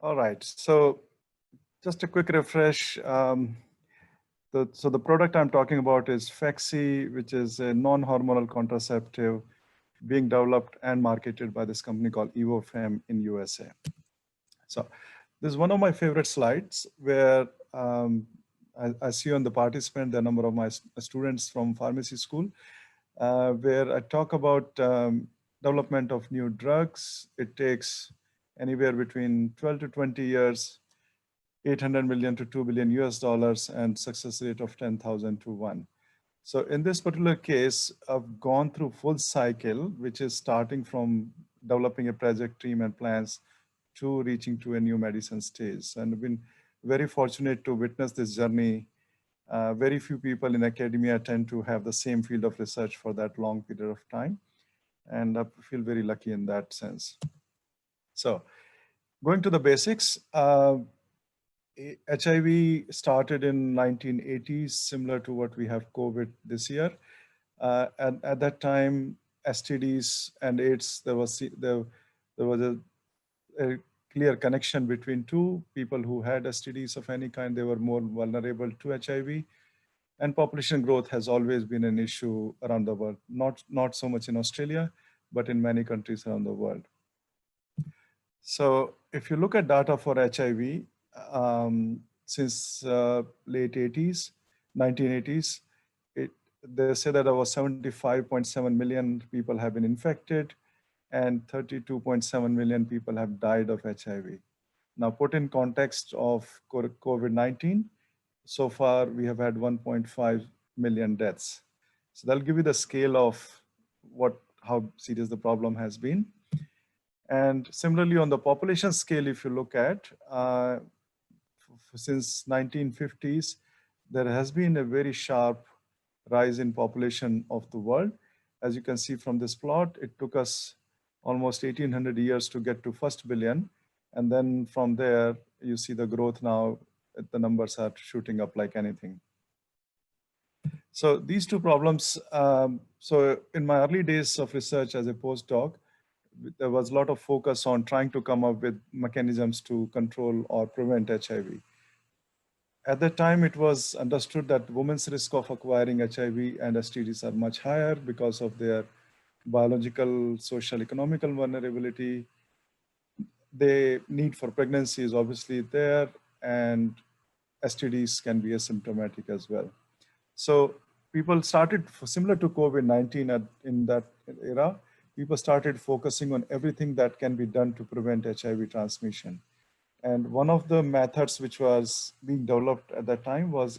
All right. So just a quick refresh. So the product I'm talking about is Phexi, which is a non-hormonal contraceptive being developed and marketed by this company called Evofem in USA. So this is one of my favorite slides where I see on the participant the number of my students from pharmacy school, where I talk about development of new drugs. It takes anywhere between 12 to 20 years, 800 million to 2 billion US dollars, and success rate of 10,000 to 1. So in this particular case, I've gone through full cycle, which is starting from developing a project team and plans to reaching to a new medicine stage. And I've been very fortunate to witness this journey. Very few people in academia tend to have the same field of research for that long period of time. And I feel very lucky in that sense. So going to the basics, HIV started in 1980s, similar to what we have COVID this year. And at that time, STDs and AIDS, there was a clear connection between two. People who had STDs of any kind, they were more vulnerable to HIV. And population growth has always been an issue around the world, not so much in Australia, but in many countries around the world. So if you look at data for HIV, since late 80s, 1980s, they say that about 75.7 million people have been infected and 32.7 million people have died of HIV. Now put in context of COVID-19, so far we have had 1.5 million deaths. So that'll give you the scale of how serious the problem has been. And similarly on the population scale, if you look at, since 1950s, there has been a very sharp rise in population of the world. As you can see from this plot, it took us almost 1800 years to get to first billion. And then from there, you see the growth now, the numbers are shooting up like anything. So these two problems, so in my early days of research as a postdoc, there was a lot of focus on trying to come up with mechanisms to control or prevent HIV. At that time, it was understood that women's risk of acquiring HIV and STDs are much higher because of their biological, social, economical vulnerability. The need for pregnancy is obviously there, and STDs can be asymptomatic as well. So people started, similar to COVID-19 in that era, people started focusing on everything that can be done to prevent HIV transmission. And one of the methods which was being developed at that time was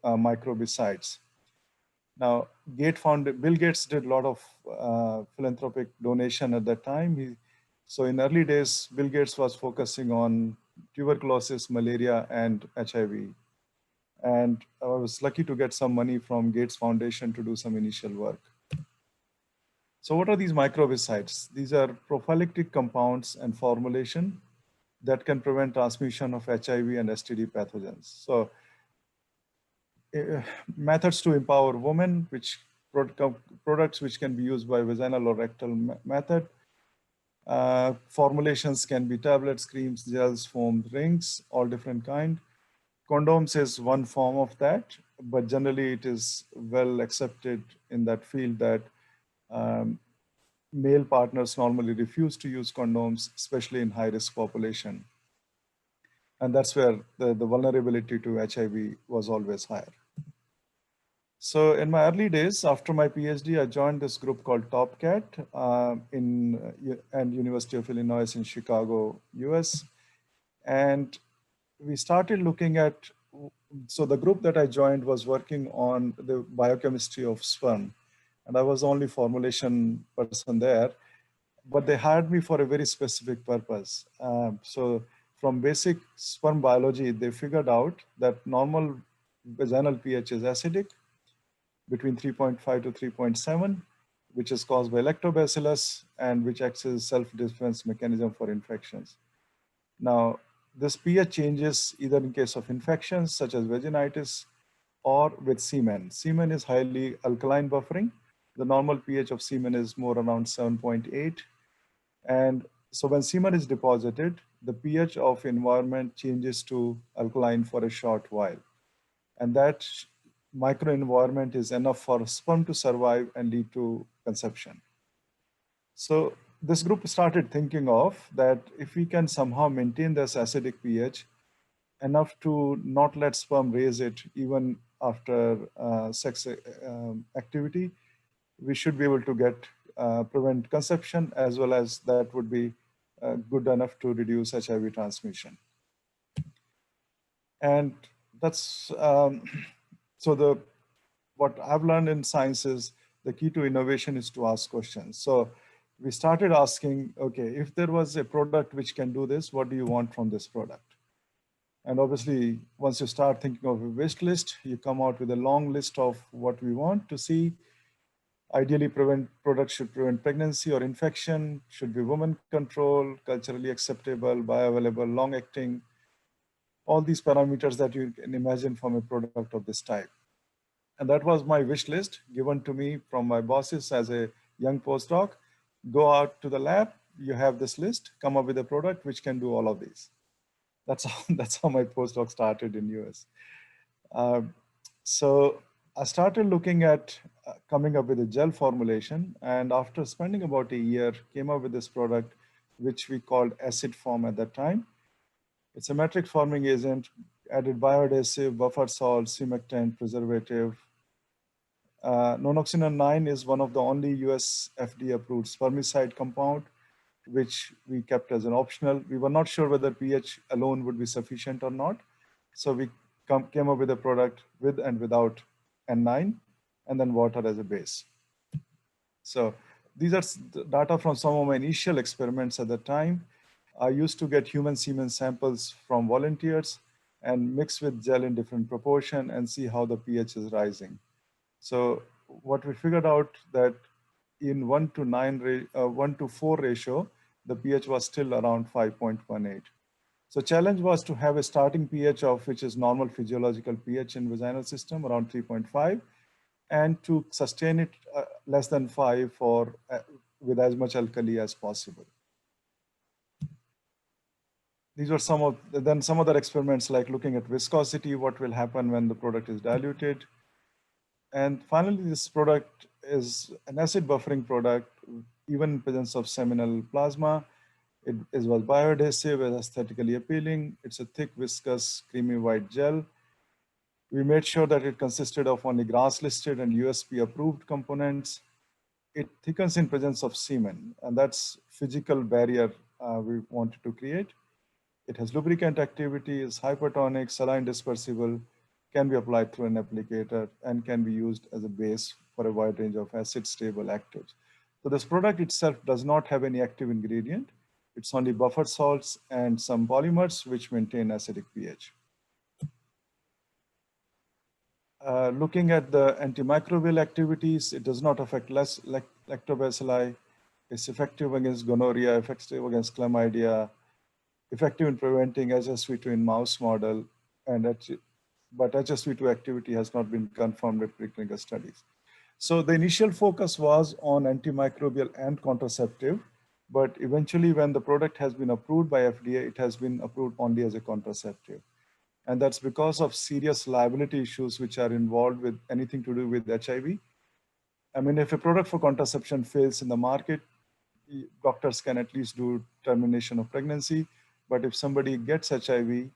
microbicides. Now, Bill Gates did a lot of philanthropic donation at that time. So in early days, Bill Gates was focusing on tuberculosis, malaria, and HIV. And I was lucky to get some money from Gates Foundation to do some initial work. So what are these microbicides? These are prophylactic compounds and formulation that can prevent transmission of HIV and STD pathogens. So methods to empower women, which products which can be used by vaginal or rectal method. Formulations can be tablets, creams, gels, foams, rings, all different kind. Condoms is one form of that, but generally it is well accepted in that field that male partners normally refuse to use condoms, especially in high-risk population. And that's where the vulnerability to HIV was always higher. So in my early days, after my PhD, I joined this group called TopCat and University of Illinois in Chicago, US. And we started looking at, so the group that I joined was working on the biochemistry of sperm. And I was the only formulation person there, but they hired me for a very specific purpose. So from basic sperm biology, they figured out that normal vaginal pH is acidic, between 3.5 to 3.7, which is caused by lactobacillus and which acts as self-defense mechanism for infections. Now, this pH changes either in case of infections such as vaginitis or with semen. Semen is highly alkaline buffering. The normal pH of semen is more around 7.8. And so when semen is deposited, the pH of environment changes to alkaline for a short while. And that microenvironment is enough for sperm to survive and lead to conception. So this group started thinking of that if we can somehow maintain this acidic pH enough to not let sperm raise it even after sex activity, we should be able to get prevent conception, as well as that would be good enough to reduce HIV transmission. And that's so what I've learned in science is the key to innovation is to ask questions. So we started asking, okay, if there was a product which can do this, what do you want from this product? And obviously, once you start thinking of a wish list, you come out with a long list of what we want to see. Ideally, products should prevent pregnancy or infection, should be woman control, culturally acceptable, bioavailable, long acting, all these parameters that you can imagine from a product of this type. And that was my wish list given to me from my bosses as a young postdoc. Go out to the lab, you have this list, come up with a product which can do all of these. That's how my postdoc started in US. So I started looking at coming up with a gel formulation, and after spending about a year, came up with this product, which we called acid form at that time. It's a matrix forming agent, added bioadhesive, buffer salt, simectant, preservative. Nonoxynol 9 is one of the only US FDA approved spermicide compound, which we kept as an optional. We were not sure whether pH alone would be sufficient or not. So we came up with a product with and without N9, and then water as a base. So these are data from some of my initial experiments at the time. I used to get human semen samples from volunteers and mix with gel in different proportion and see how the pH is rising. So what we figured out that in 1 to 4 ratio, the pH was still around 5.18. So challenge was to have a starting pH of which is normal physiological pH in vaginal system around 3.5, and to sustain it less than 5 for with as much alkali as possible. These were some other experiments like looking at viscosity, what will happen when the product is diluted. And finally, this product is an acid buffering product, even in presence of seminal plasma. It was bioadhesive and aesthetically appealing. It's a thick, viscous, creamy white gel. We made sure that it consisted of only GRAS-listed and USP-approved components. It thickens in presence of semen, and that's physical barrier we wanted to create. It has lubricant activity, is hypertonic, saline dispersible, can be applied through an applicator, and can be used as a base for a wide range of acid-stable actives. So this product itself does not have any active ingredient. It's only buffer salts and some polymers which maintain acidic pH. Looking at the antimicrobial activities, it does not affect lactobacilli. It's effective against gonorrhea, effective against chlamydia, effective in preventing HSV2 in mouse model, but HSV2 activity has not been confirmed with preclinical studies. So the initial focus was on antimicrobial and contraceptive, but eventually when the product has been approved by FDA, it has been approved only as a contraceptive. And that's because of serious liability issues which are involved with anything to do with HIV. I mean, if a product for contraception fails in the market, doctors can at least do termination of pregnancy. But if somebody gets HIV,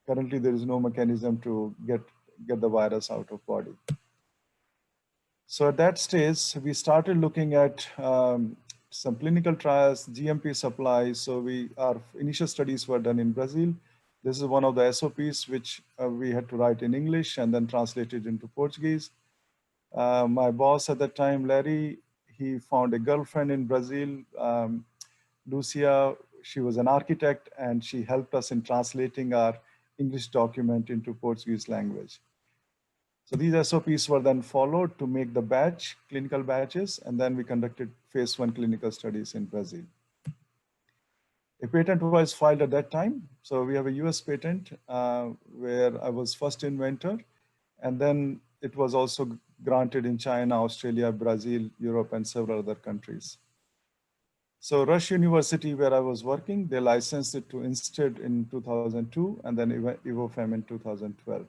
currently there is no mechanism to get the virus out of body. So at that stage, we started looking at some clinical trials, GMP supplies. So our initial studies were done in Brazil. This is one of the SOPs which we had to write in English and then translated into Portuguese. My boss at that time, Larry, he found a girlfriend in Brazil, Lucia. She was an architect, and she helped us in translating our English document into Portuguese language. So these SOPs were then followed to make the clinical batches, and then we conducted phase 1 clinical studies in Brazil. A patent was filed at that time. So we have a US patent where I was first inventor, and then it was also granted in China, Australia, Brazil, Europe, and several other countries. So Rush University, where I was working, they licensed it to Instead in 2002 and then Evofem in 2012.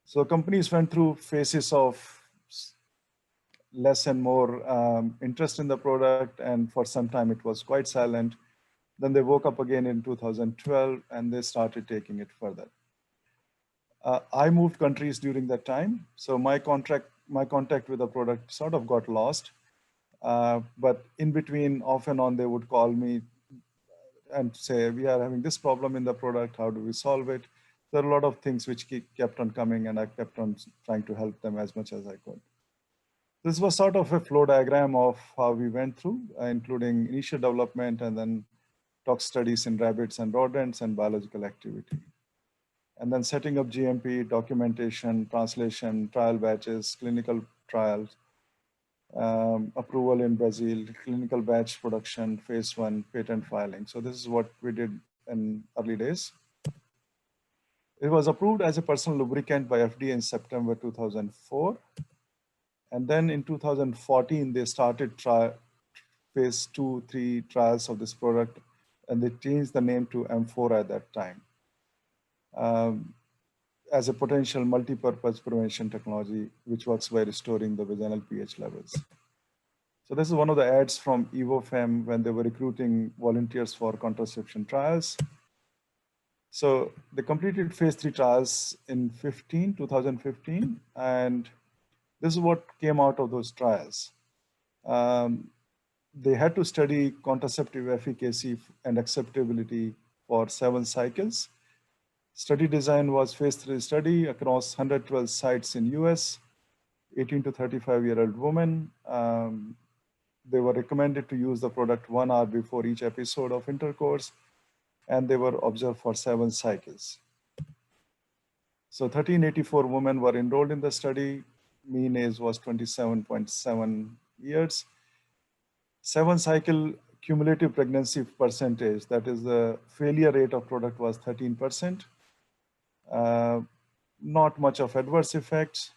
So companies went through phases of less and more interest in the product, and for some time it was quite silent. Then they woke up again in 2012 and they started taking it further. I moved countries during that time, so my contact with the product sort of got lost. But in between, off and on, they would call me and say, "We are having this problem in the product. How do we solve it?" There are a lot of things which kept on coming, and I kept on trying to help them as much as I could. This was sort of a flow diagram of how we went through, including initial development and then tox studies in rabbits and rodents and biological activity. And then setting up GMP, documentation, translation, trial batches, clinical trials, approval in Brazil, clinical batch production, phase one, patent filing. So this is what we did in early days. It was approved as a personal lubricant by FDA in September 2004. And then in 2014, they started phase two, three trials of this product, and they changed the name to M4 at that time um, as a potential multi-purpose prevention technology, which works by restoring the vaginal pH levels. So this is one of the ads from Evofem when they were recruiting volunteers for contraception trials. So they completed phase three trials in 2015, and this is what came out of those trials. Um, they had to study contraceptive efficacy and acceptability for 7 cycles. Study design was phase 3 study across 112 sites in US, 18 to 35-year-old women. They were recommended to use the product 1 hour before each episode of intercourse, and they were observed for 7 cycles. So 1384 women were enrolled in the study. Mean age was 27.7 years. 7 cycle cumulative pregnancy percentage, that is the failure rate of product, was 13%. Not much of adverse effects.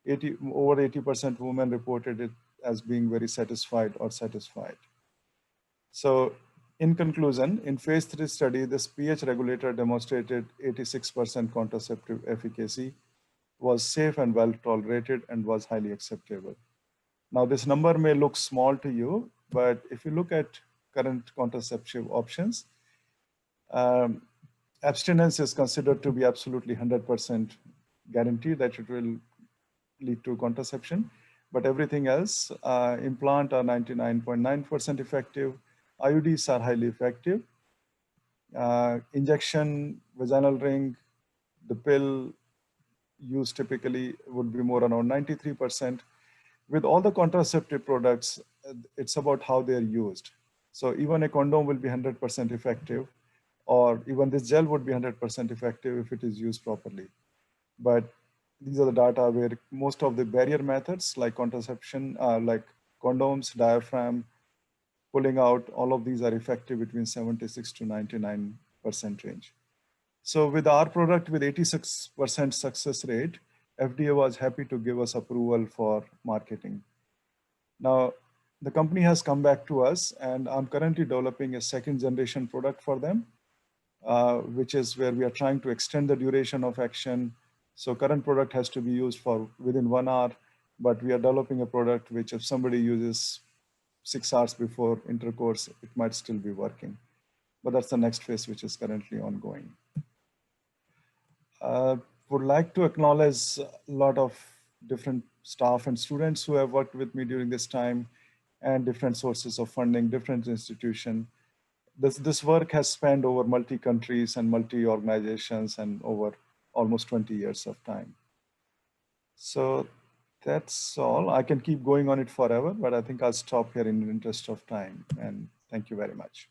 Over 80% women reported it as being very satisfied or satisfied. So in conclusion, in phase 3 study, this pH regulator demonstrated 86% contraceptive efficacy, was safe and well tolerated, and was highly acceptable. Now, this number may look small to you, but if you look at current contraceptive options, um, abstinence is considered to be absolutely 100% guarantee that it will lead to contraception. But everything else, implant are 99.9% effective, IUDs are highly effective, injection, vaginal ring, the pill used typically would be more around 93%. With all the contraceptive products, it's about how they're used. So even a condom will be 100% effective, or even this gel would be 100% effective if it is used properly. But these are the data where most of the barrier methods like contraception, like condoms, diaphragm, pulling out, all of these are effective between 76 to 99% range. So with our product with 86% success rate, FDA was happy to give us approval for marketing. Now, the company has come back to us, and I'm currently developing a second generation product for them, which is where we are trying to extend the duration of action. So current product has to be used for within 1 hour, but we are developing a product which if somebody uses 6 hours before intercourse, it might still be working. But that's the next phase, which is currently ongoing. Would like to acknowledge a lot of different staff and students who have worked with me during this time, and different sources of funding, different institutions. This work has spanned over multi countries and multi organizations and over almost 20 years of time. So that's all. I can keep going on it forever, but I think I'll stop here in the interest of time. And thank you very much.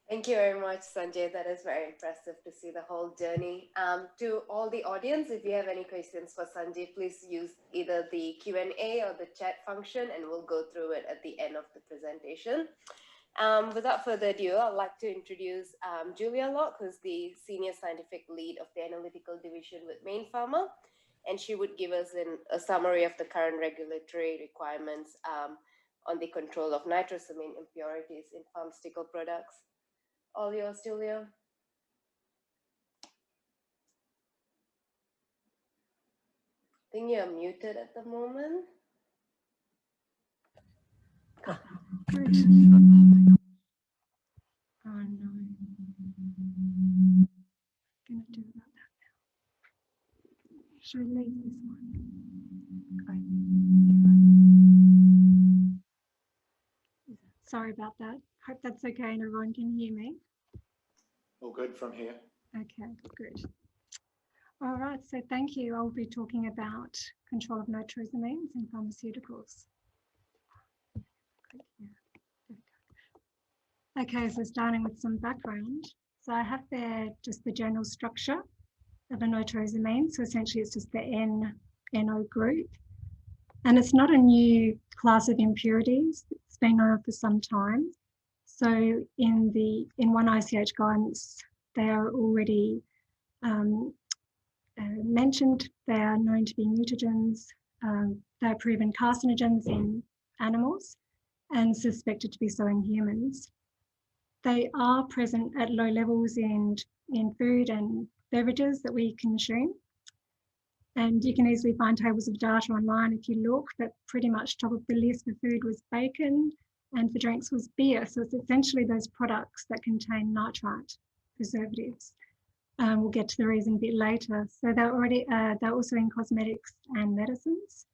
Thank you very much, Sanjay. That is very impressive to see the whole journey. To all the audience, if you have any questions for Sanjay, please use either the Q&A or the chat function, and we'll go through it at the end of the presentation. Without further ado, I'd like to introduce Julia Locke, who's the Senior Scientific Lead of the Analytical Division with Main Pharma, and she would give us a summary of the current regulatory requirements on the control of nitrosamine impurities in pharmaceutical products. All yours, Julio. I think you're muted at the moment. Good. Oh no. Gonna do about that now. Should I leave this one? Okay. Sorry about that. Hope that's okay and everyone can hear me. All good from here. Okay, good. All right, so thank you. I'll be talking about control of nitrosamines in pharmaceuticals. Okay, so starting with some background. So I have there just the general structure of a nitrosamine. So essentially it's just the NO group. And it's not a new class of impurities. It's been known for some time. So in one ICH guidance, they are already mentioned. They are known to be mutagens. They're proven carcinogens in animals and suspected to be so in humans. They are present at low levels in food and beverages that we consume. And you can easily find tables of data online if you look, but pretty much top of the list for food was bacon and for drinks was beer. So it's essentially those products that contain nitrite preservatives. We'll get to the reason a bit later. So they're also in cosmetics and medicines.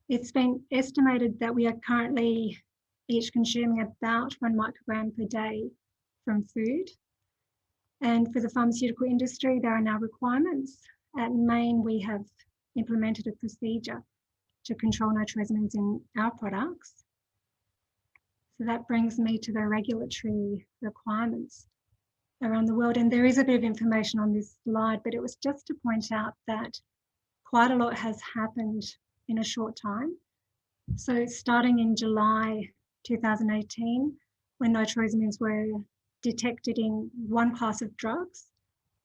It's been estimated that we are currently each consuming about 1 microgram per day from food. And for the pharmaceutical industry, there are now requirements. At Maine, we have implemented a procedure to control nitrosamines in our products. So that brings me to the regulatory requirements around the world. And there is a bit of information on this slide, but it was just to point out that quite a lot has happened in a short time. So starting in July 2018, when nitrosamines were detected in one class of drugs,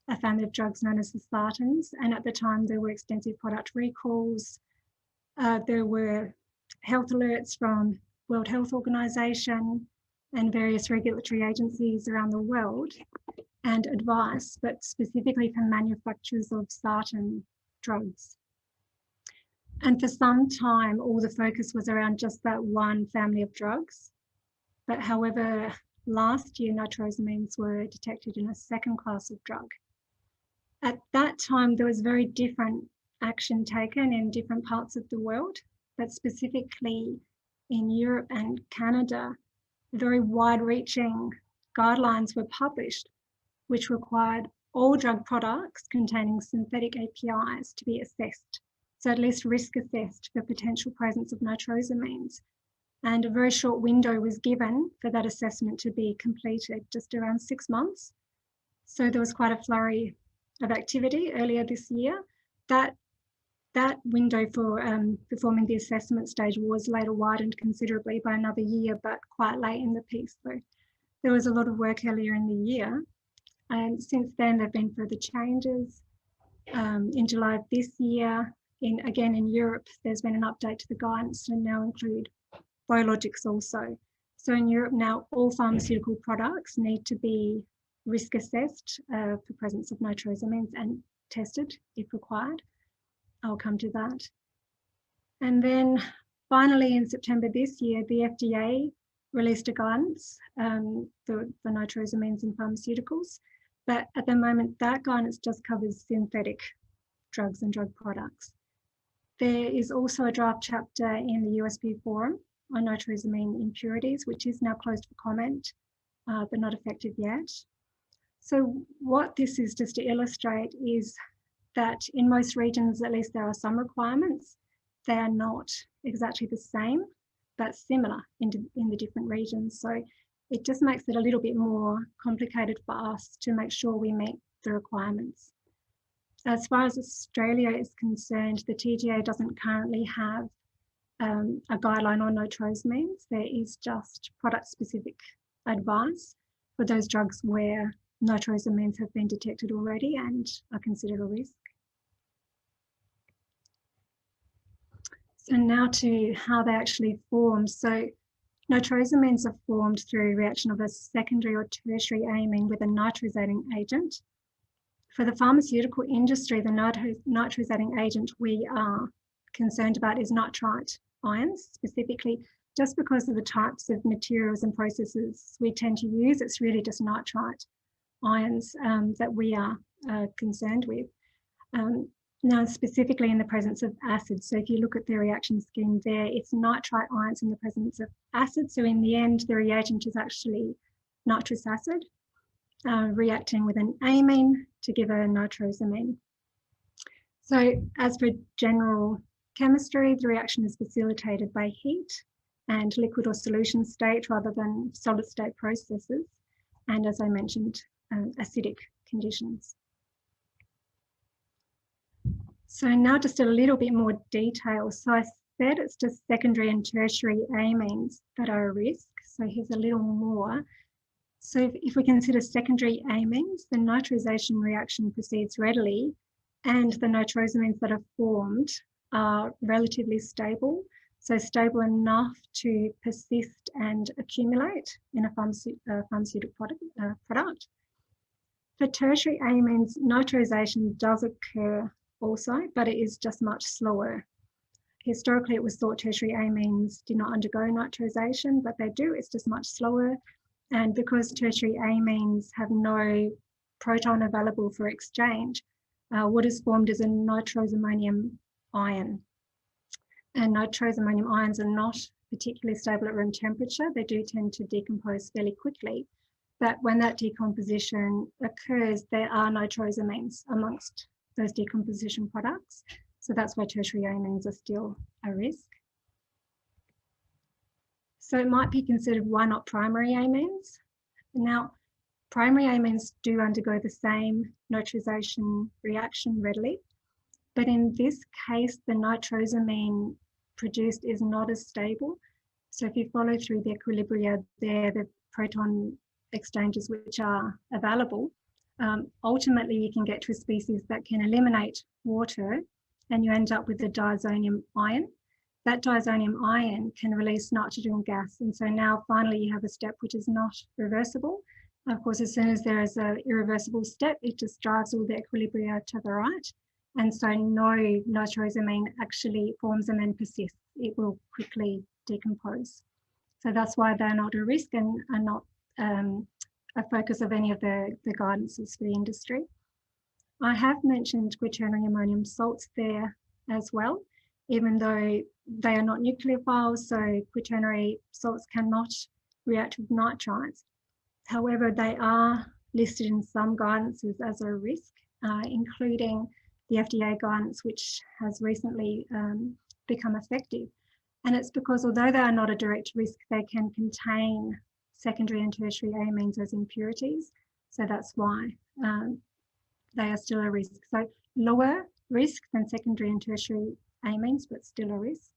a family of drugs known as the statins, and at the time there were extensive product recalls. There were health alerts from World Health Organization and various regulatory agencies around the world, and advice, but specifically from manufacturers of statin drugs. And for some time, all the focus was around just that one family of drugs. But however, last year, nitrosamines were detected in a second class of drug. At that time, there was very different action taken in different parts of the world, but specifically in Europe and Canada, very wide-reaching guidelines were published, which required all drug products containing synthetic APIs to be assessed. So at least risk assessed for potential presence of nitrosamines. And a very short window was given for that assessment to be completed, just around 6 months. So there was quite a flurry of activity earlier this year. That window for performing the assessment stage was later widened considerably by another year, but quite late in the piece. So there was a lot of work earlier in the year. And since then, there have been further changes. In July of this year, again in Europe, there's been an update to the guidance to now include biologics also. So in Europe now, all pharmaceutical products need to be risk assessed for presence of nitrosamines and tested if required. I'll come to that. And then finally in September this year, the FDA released a guidance for nitrosamines in pharmaceuticals. But at the moment, that guidance just covers synthetic drugs and drug products. There is also a draft chapter in the USP forum on nitrosamine impurities, which is now closed for comment, but not effective yet. So what this is just to illustrate is that in most regions, at least there are some requirements. They are not exactly the same, but similar in the different regions. So it just makes it a little bit more complicated for us to make sure we meet the requirements. As far as Australia is concerned, the TGA doesn't currently have a guideline on nitrosamines. There is just product-specific advice for those drugs where nitrosamines have been detected already and are considered a risk. So now to how they actually form. So Nitrosamines are formed through reaction of a secondary or tertiary amine with a nitrosating agent. For the pharmaceutical industry, the nitrosating agent we are concerned about is nitrite ions, specifically just because of the types of materials and processes we tend to use. It's really just nitrite ions that we are concerned with. Now, specifically in the presence of acid. So if you look at the reaction scheme there, it's nitrite ions in the presence of acid. So in the end, the reagent is actually nitrous acid reacting with an amine to give a nitrosamine. So as for general chemistry, the reaction is facilitated by heat and liquid or solution state rather than solid state processes. And as I mentioned, acidic conditions. So now just a little bit more detail. So I said it's just secondary and tertiary amines that are a risk. So here's a little more. So if we consider secondary amines, the nitrization reaction proceeds readily and the nitrosamines that are formed are relatively stable. So stable enough to persist and accumulate in a pharmaceutical product. For tertiary amines, nitrization does occur also, but it is just much slower. Historically, it was thought tertiary amines did not undergo nitrization, but they do, it's just much slower. And because tertiary amines have no proton available for exchange, what is formed is a nitrosamanium ion. And nitrosamanium ions are not particularly stable at room temperature. They do tend to decompose fairly quickly. But when that decomposition occurs, there are nitrosamines amongst those decomposition products. So that's why tertiary amines are still a risk. So it might be considered why not primary amines. Now, primary amines do undergo the same nitrization reaction readily, but in this case, the nitrosamine produced is not as stable. So if you follow through the equilibria there, the proton exchanges which are available, ultimately you can get to a species that can eliminate water and you end up with a diazonium ion. That diazonium ion can release nitrogen gas. And so now finally you have a step which is not reversible. Of course, as soon as there is an irreversible step, it just drives all the equilibria to the right. And so no nitrosamine actually forms and then persists. It will quickly decompose. So that's why they're not a risk and are not a focus of any of the guidances for the industry. I have mentioned quaternary ammonium salts there as well, even though they are not nucleophiles, so quaternary salts cannot react with nitrites. However, they are listed in some guidances as a risk, including the FDA guidance, which has recently become effective. And it's because although they are not a direct risk, they can contain secondary and tertiary amines as impurities. So that's why they are still a risk. So lower risk than secondary and tertiary amines, but still a risk.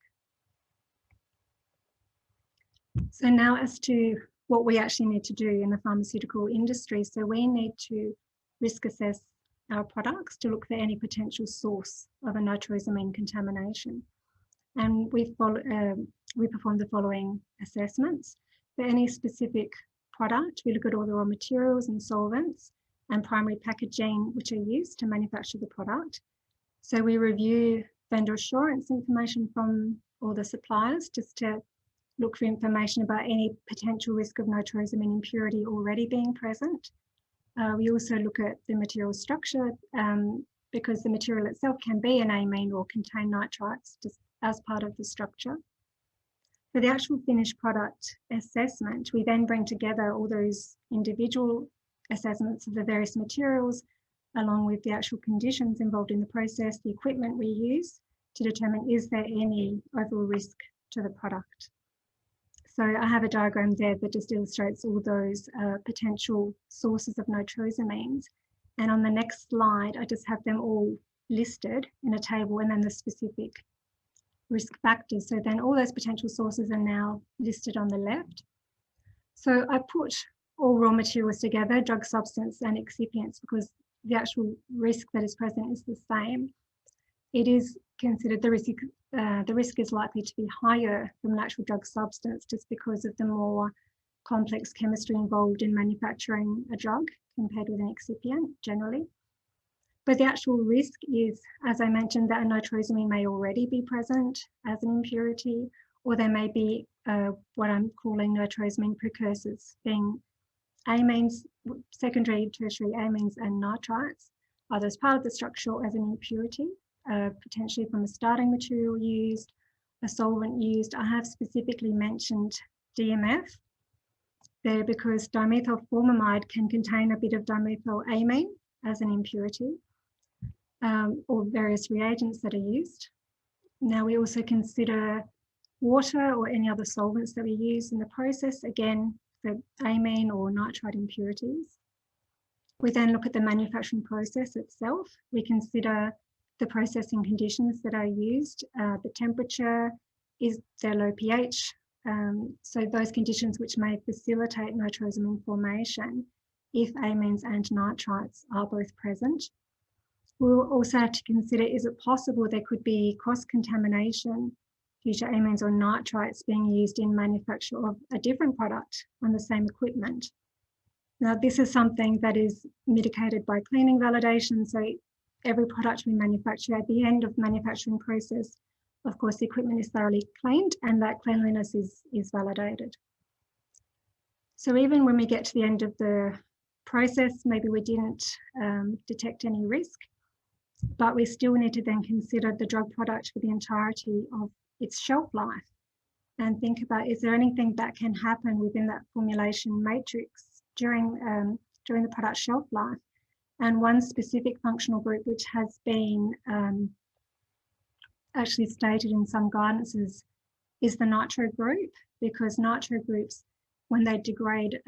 So now as to what we actually need to do in the pharmaceutical industry. So we need to risk assess our products to look for any potential source of a nitrosamine contamination. And we perform the following assessments. For any specific product, we look at all the raw materials and solvents and primary packaging which are used to manufacture the product. So we review vendor assurance information from all the suppliers just to look for information about any potential risk of nitrosamine impurity already being present. We also look at the material structure because the material itself can be an amine or contain nitrites just as part of the structure. For the actual finished product assessment, we then bring together all those individual assessments of the various materials, along with the actual conditions involved in the process, the equipment we use to determine is there any overall risk to the product. So I have a diagram there that just illustrates all those potential sources of nitrosamines. And on the next slide, I just have them all listed in a table and then the specific risk factors. So then all those potential sources are now listed on the left. So I put all raw materials together, drug substance and excipients, because the actual risk that is present is the same. It is considered, the risk the risk is likely to be higher from an actual drug substance just because of the more complex chemistry involved in manufacturing a drug compared with an excipient generally. But the actual risk is, as I mentioned, that a nitrosamine may already be present as an impurity, or there may be what I'm calling nitrosamine precursors, being amines, secondary, tertiary amines and nitrites, either as part of the structure or as an impurity, potentially from a starting material used, a solvent used. I have specifically mentioned DMF there because dimethylformamide can contain a bit of dimethylamine as an impurity, or various reagents that are used. Now we also consider water or any other solvents that we use in the process, again, for amine or nitrite impurities. We then look at the manufacturing process itself. We consider the processing conditions that are used, the temperature, is there low pH, so those conditions which may facilitate nitrosamine formation if amines and nitrites are both present. We'll also have to consider, is it possible there could be cross-contamination due to amines or nitrites being used in manufacture of a different product on the same equipment? Now, this is something that is mitigated by cleaning validation. So every product we manufacture, at the end of the manufacturing process, of course, the equipment is thoroughly cleaned and that cleanliness is validated. So even when we get to the end of the process, maybe we didn't detect any risk, but we still need to then consider the drug product for the entirety of its shelf life and think about, is there anything that can happen within that formulation matrix during the product shelf life? And one specific functional group which has been actually stated in some guidances is the nitro group, because nitro groups, when they degrade,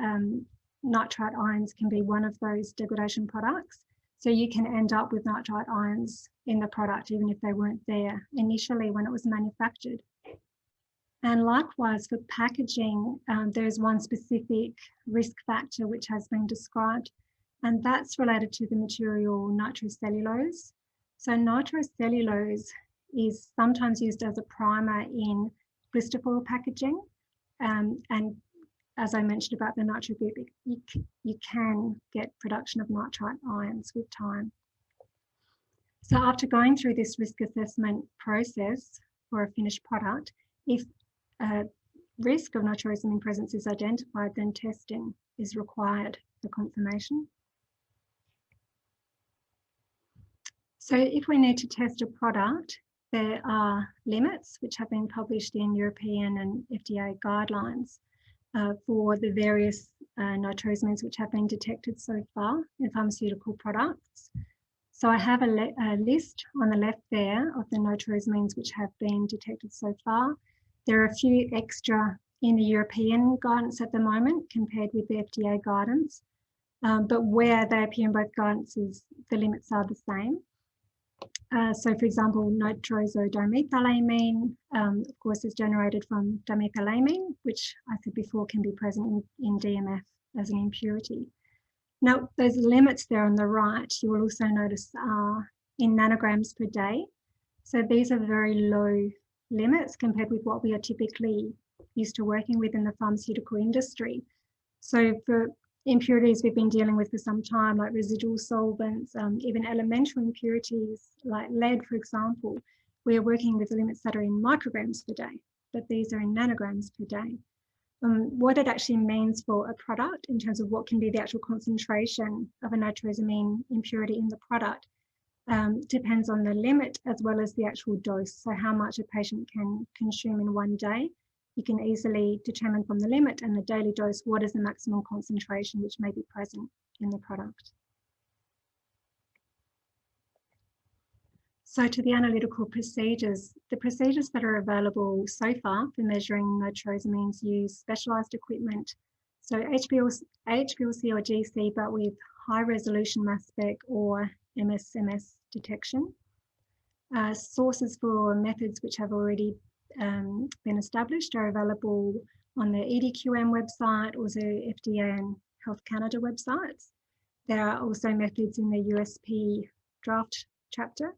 nitrite ions can be one of those degradation products. So you can end up with nitrite ions in the product, even if they weren't there initially when it was manufactured. And likewise for packaging, there's one specific risk factor which has been described, and that's related to the material nitrocellulose. So nitrocellulose is sometimes used as a primer in blister foil packaging. And as I mentioned about the nitro group, you can get production of nitrite ions with time. So after going through this risk assessment process for a finished product, if risk of nitrosamine presence is identified, then testing is required for confirmation. So if we need to test a product, there are limits which have been published in European and FDA guidelines for the various nitrosamines which have been detected so far in pharmaceutical products. So I have a list on the left there of the nitrosamines which have been detected so far. There are a few extra in the European guidance at the moment compared with the FDA guidance, but where they appear in both guidances, the limits are the same. So for example, nitrosodimethylamine, of course, is generated from dimethylamine, which I said before can be present in DMF as an impurity. Now, those limits there on the right, you will also notice are in nanograms per day. So these are very low limits compared with what we are typically used to working with in the pharmaceutical industry. So for impurities we've been dealing with for some time, like residual solvents, even elemental impurities like lead, for example, we are working with limits that are in micrograms per day, but these are in nanograms per day. What it actually means for a product in terms of what can be the actual concentration of a nitrosamine impurity in the product depends on the limit as well as the actual dose. So how much a patient can consume in one day. You can easily determine from the limit and the daily dose what is the maximum concentration which may be present in the product. So to the analytical procedures, the procedures that are available so far for measuring nitrosamines use specialised equipment. So HPLC or GC, but with high resolution mass spec or MSMS detection. Sources for methods which have already been established are available on the EDQM website or the FDA and Health Canada websites. There are also methods in the USP draft chapter.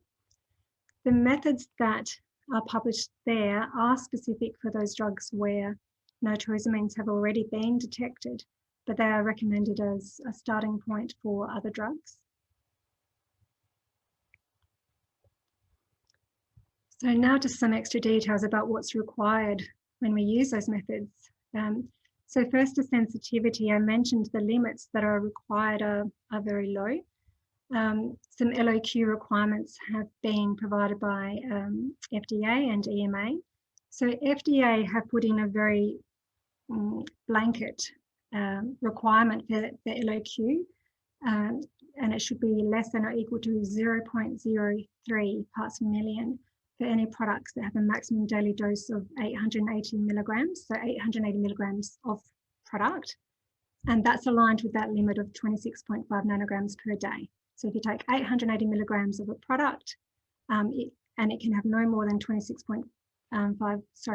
The methods that are published there are specific for those drugs where nitrosamines have already been detected, but they are recommended as a starting point for other drugs. So now just some extra details about what's required when we use those methods. So first, the sensitivity. I mentioned the limits that are required are very low. Some LOQ requirements have been provided by FDA and EMA. So FDA have put in a very blanket requirement for the LOQ, and it should be less than or equal to 0.03 parts per million for any products that have a maximum daily dose of 880 milligrams, so 880 milligrams of product. And that's aligned with that limit of 26.5 nanograms per day. So if you take 880 milligrams of a product, and it can have no more than 26.5,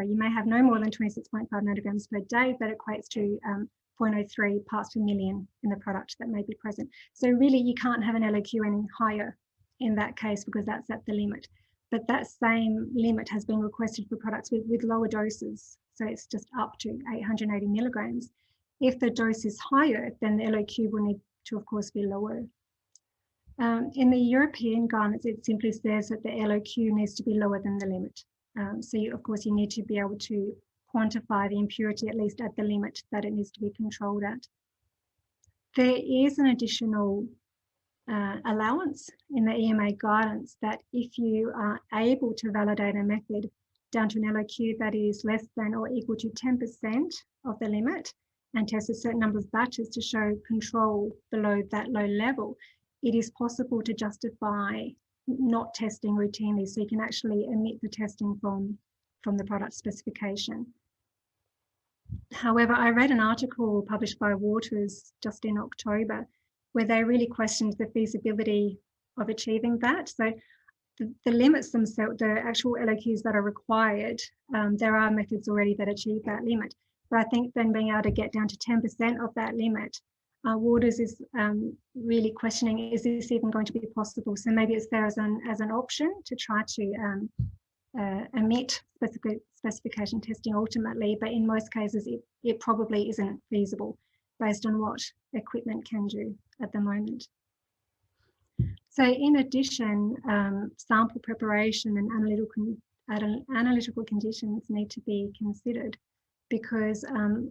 you may have no more than 26.5 nanograms per day. That equates to 0.03 parts per million in the product that may be present. So really you can't have an LOQ any higher in that case because that's at the limit. But that same limit has been requested for products with lower doses. So it's just up to 880 milligrams. If the dose is higher, then the LOQ will need to, of course, be lower. In the European guidance, it simply says that the LOQ needs to be lower than the limit. So, of course, you need to be able to quantify the impurity at least at the limit that it needs to be controlled at. There is an additional allowance in the EMA guidance that if you are able to validate a method down to an LOQ that is less than or equal to 10% of the limit and test a certain number of batches to show control below that low level, it is possible to justify not testing routinely. So you can actually omit the testing from the product specification. However, I read an article published by Waters just in October where they really questioned the feasibility of achieving that. So the limits themselves, the actual LOQs that are required, there are methods already that achieve that limit. But I think then being able to get down to 10% of that limit, Waters is really questioning, is this even going to be possible? So maybe it's there as an option to try to omit specification testing ultimately, but in most cases it probably isn't feasible based on what equipment can do at the moment. So in addition, sample preparation and analytical conditions need to be considered because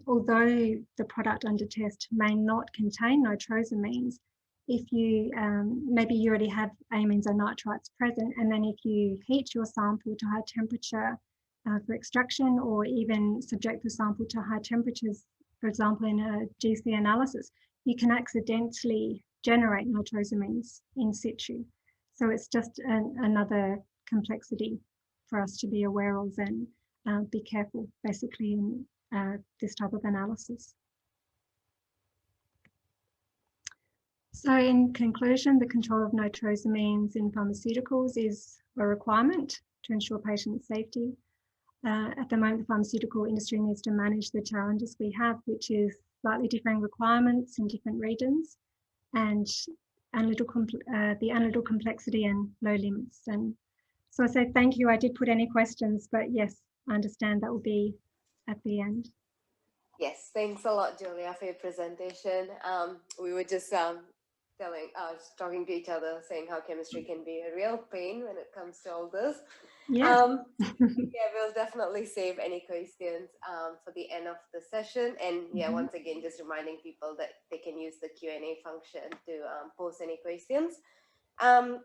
although the product under test may not contain nitrosamines, if you, maybe you already have amines or nitrites present, and then if you heat your sample to high temperature for extraction or even subject the sample to high temperatures, for example, in a GC analysis, you can accidentally generate nitrosamines in situ. So it's just another complexity for us to be aware of and be careful, basically, in this type of analysis. So in conclusion, the control of nitrosamines in pharmaceuticals is a requirement to ensure patient safety. At the moment, the pharmaceutical industry needs to manage the challenges we have, which is slightly differing requirements in different regions and the analytical complexity and low limits. And so I say thank you. I did put any questions, but yes, I understand that will be at the end. Yes, thanks a lot, Julia, for your presentation. We were just talking to each other, saying how chemistry can be a real pain when it comes to all this. Yeah. Yeah, we'll definitely save any questions for the end of the session. And yeah, once again, just reminding people that they can use the Q&A function to post any questions.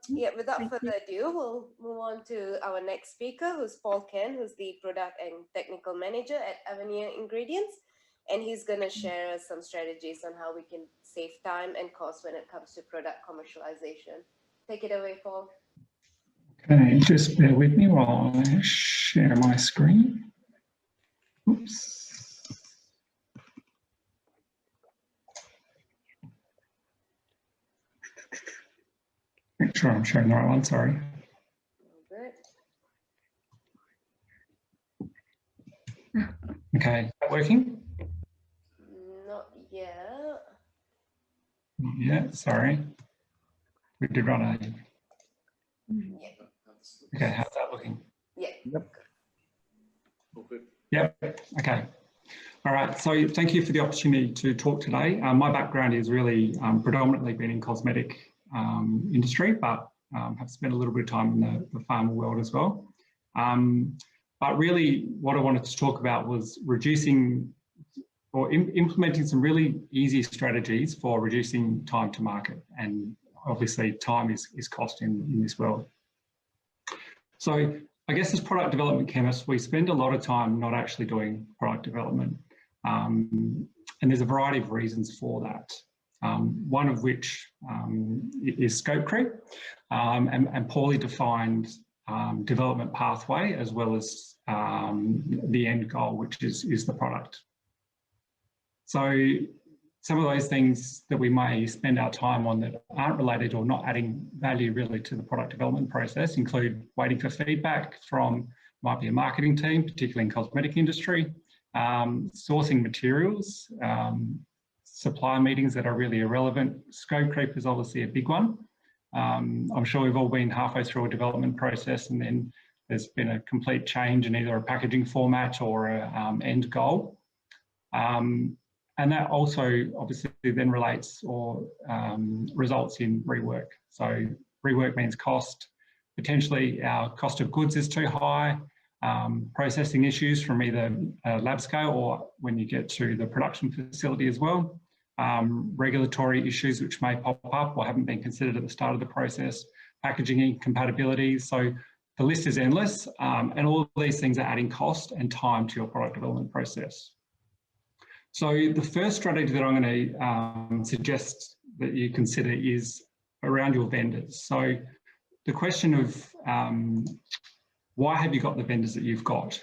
Yeah, without further ado, we'll move on to our next speaker, who's Paul Ken, who's the Product and Technical Manager at Avenir Ingredients. And he's going to share some strategies on how we can save time and cost when it comes to product commercialization. Take it away, Paul. Okay, just bear with me while I share my screen. Oops. Make sure I'm showing the right one, sorry. Okay, is that working? Not yet. Yeah, sorry. We did run a... Yeah. Okay, how's that looking? Yeah. Yep. All good. Yep. Okay. All right. So thank you for the opportunity to talk today. My background is really predominantly been in cosmetic industry, but have spent a little bit of time in the pharma world as well. But really what I wanted to talk about was reducing or implementing some really easy strategies for reducing time to market. And obviously time is cost in this world. So I guess as product development chemists, we spend a lot of time not actually doing product development. And there's a variety of reasons for that. One of which is scope creep and poorly defined development pathway, as well as the end goal, which is the product. So some of those things that we may spend our time on that aren't related or not adding value really to the product development process include waiting for feedback from, might be a marketing team, particularly in cosmetic industry, sourcing materials, supply meetings that are really irrelevant. Scope creep is obviously a big one. I'm sure we've all been halfway through a development process and then there's been a complete change in either a packaging format or an end goal. And that also obviously then relates or results in rework. So rework means cost. Potentially our cost of goods is too high. Processing issues from either lab scale or when you get to the production facility as well. Regulatory issues which may pop up or haven't been considered at the start of the process. Packaging incompatibilities. So the list is endless and all of these things are adding cost and time to your product development process. So the first strategy that I'm going to suggest that you consider is around your vendors. So the question of why have you got the vendors that you've got?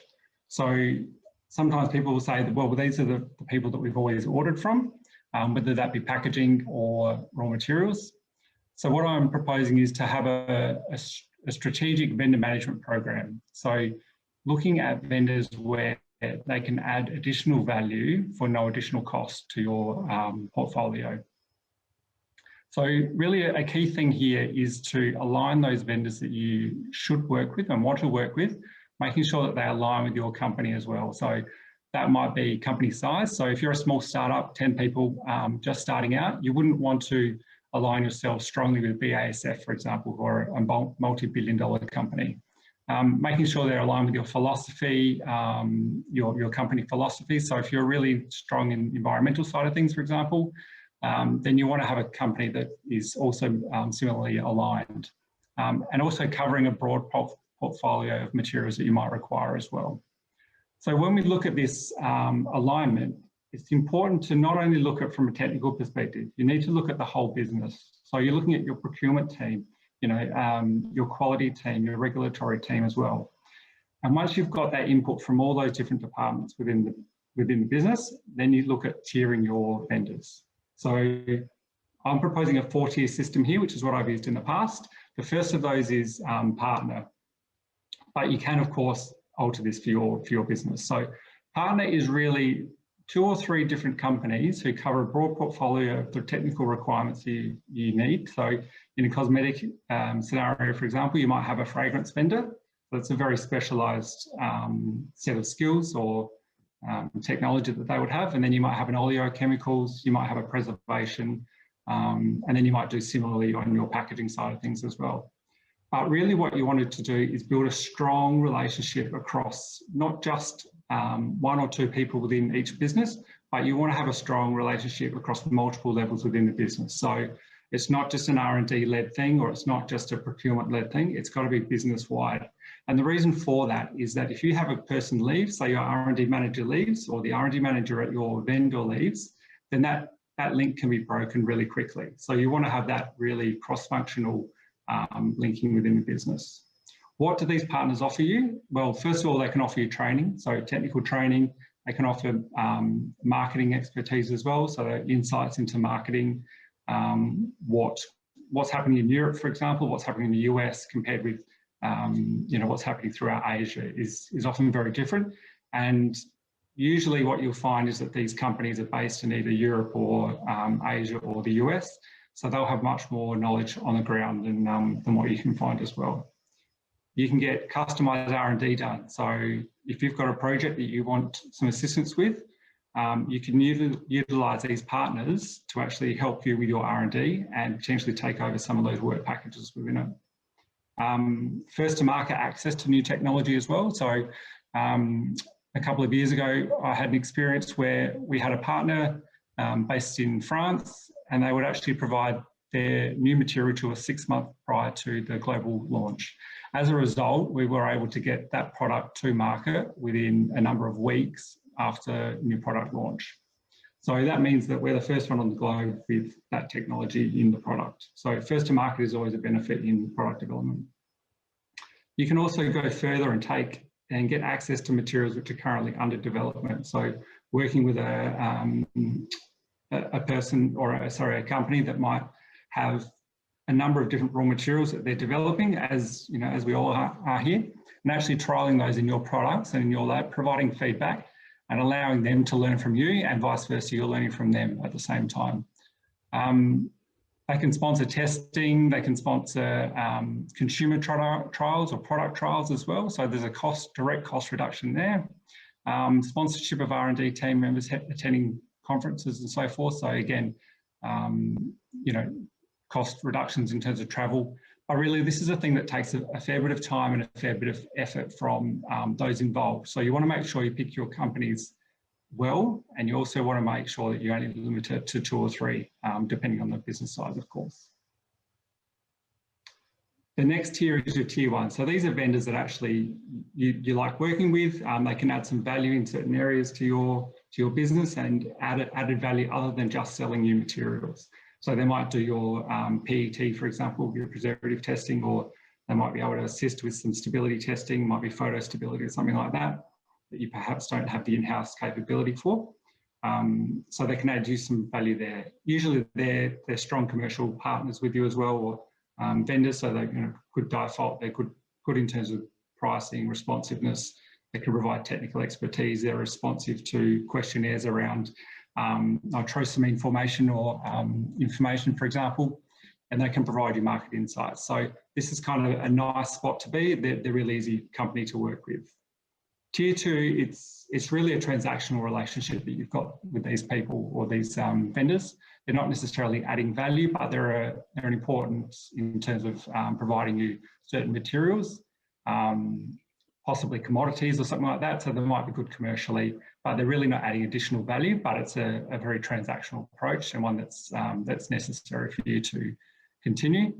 So sometimes people will say that, well, these are the people that we've always ordered from, whether that be packaging or raw materials. So what I'm proposing is to have a strategic vendor management program. So looking at vendors where they can add additional value for no additional cost to your portfolio. So really a key thing here is to align those vendors that you should work with and want to work with, making sure that they align with your company as well. So that might be company size. So if you're a small startup, 10 people just starting out, you wouldn't want to align yourself strongly with BASF, for example, who are a multi-billion-dollar company. Making sure they're aligned with your philosophy, your company philosophy. So if you're really strong in the environmental side of things, for example, then you want to have a company that is also similarly aligned and also covering a broad portfolio of materials that you might require as well. So when we look at this alignment, it's important to not only look at it from a technical perspective, you need to look at the whole business. So you're looking at your procurement team, your quality team, your regulatory team as well. And once you've got that input from all those different departments within the business, then you look at tiering your vendors. So I'm proposing a 4-tier system here, which is what I've used in the past. The first of those is partner, but you can of course alter this for your business. So partner is really 2 or 3 different companies who cover a broad portfolio of the technical requirements you need. So in a cosmetic scenario, for example, you might have a fragrance vendor. That's a very specialized set of skills or technology that they would have. And then you might have an oleochemicals, you might have a preservation, and then you might do similarly on your packaging side of things as well. But really what you wanted to do is build a strong relationship across not just 1 or 2 people within each business, but you want to have a strong relationship across multiple levels within the business. So it's not just an R&D led thing, or it's not just a procurement led thing, it's got to be business wide. And the reason for that is that if you have a person leave, say your R&D manager leaves, or the R&D manager at your vendor leaves, then that link can be broken really quickly. So you want to have that really cross-functional linking within the business. What do these partners offer you? Well, first of all, they can offer you training, so technical training. They can offer marketing expertise as well, so insights into marketing, what's happening in Europe, for example, what's happening in the US compared with what's happening throughout Asia is often very different. And usually what you'll find is that these companies are based in either Europe or Asia or the US. So they'll have much more knowledge on the ground than what you can find as well. you can get customized R&D done. So if you've got a project that you want some assistance with, you can utilise these partners to actually help you with your R&D and potentially take over some of those work packages within it. First to market access to new technology as well. So a couple of years ago, I had an experience where we had a partner based in France, and they would actually provide their new material to us 6 months prior to the global launch. As a result, we were able to get that product to market within a number of weeks after new product launch. So that means that we're the first one on the globe with that technology in the product. So first to market is always a benefit in product development. You can also go further and take and get access to materials which are currently under development. So working with a person or a company that might have a number of different raw materials that they're developing, as you know, as we all are here, and actually trialing those in your products and in your lab, providing feedback and allowing them to learn from you, and vice versa, you're learning from them at the same time. They can sponsor testing, they can sponsor consumer trials or product trials as well. So there's a direct cost reduction there. Sponsorship of R&D team members attending conferences and so forth. So again, you know, cost reductions in terms of travel. But really, this is a thing that takes a fair bit of time and a fair bit of effort from those involved. So you want to make sure you pick your companies well, and you also want to make sure that you only limit it to 2 or 3, depending on the business size, of course. The next tier is your tier 1. So these are vendors that actually you like working with. They can add some value in certain areas to your business and added value other than just selling new materials. So they might do your PET, for example, your preservative testing, or they might be able to assist with some stability testing, might be photo stability or something like that you perhaps don't have the in-house capability for. So they can add you some value there. Usually they're strong commercial partners with you as well, or vendors, so they good default, they're good in terms of pricing, responsiveness. They can provide technical expertise. They're responsive to questionnaires around nitrosamine formation or information, for example, and they can provide you market insights. So this is kind of a nice spot to be. They're a really easy company to work with. Tier 2, it's really a transactional relationship that you've got with these people or these vendors. They're not necessarily adding value, but they're an important in terms of providing you certain materials, possibly commodities or something like that. So they might be good commercially, but they're really not adding additional value. But it's a very transactional approach, and one that's necessary for you to continue.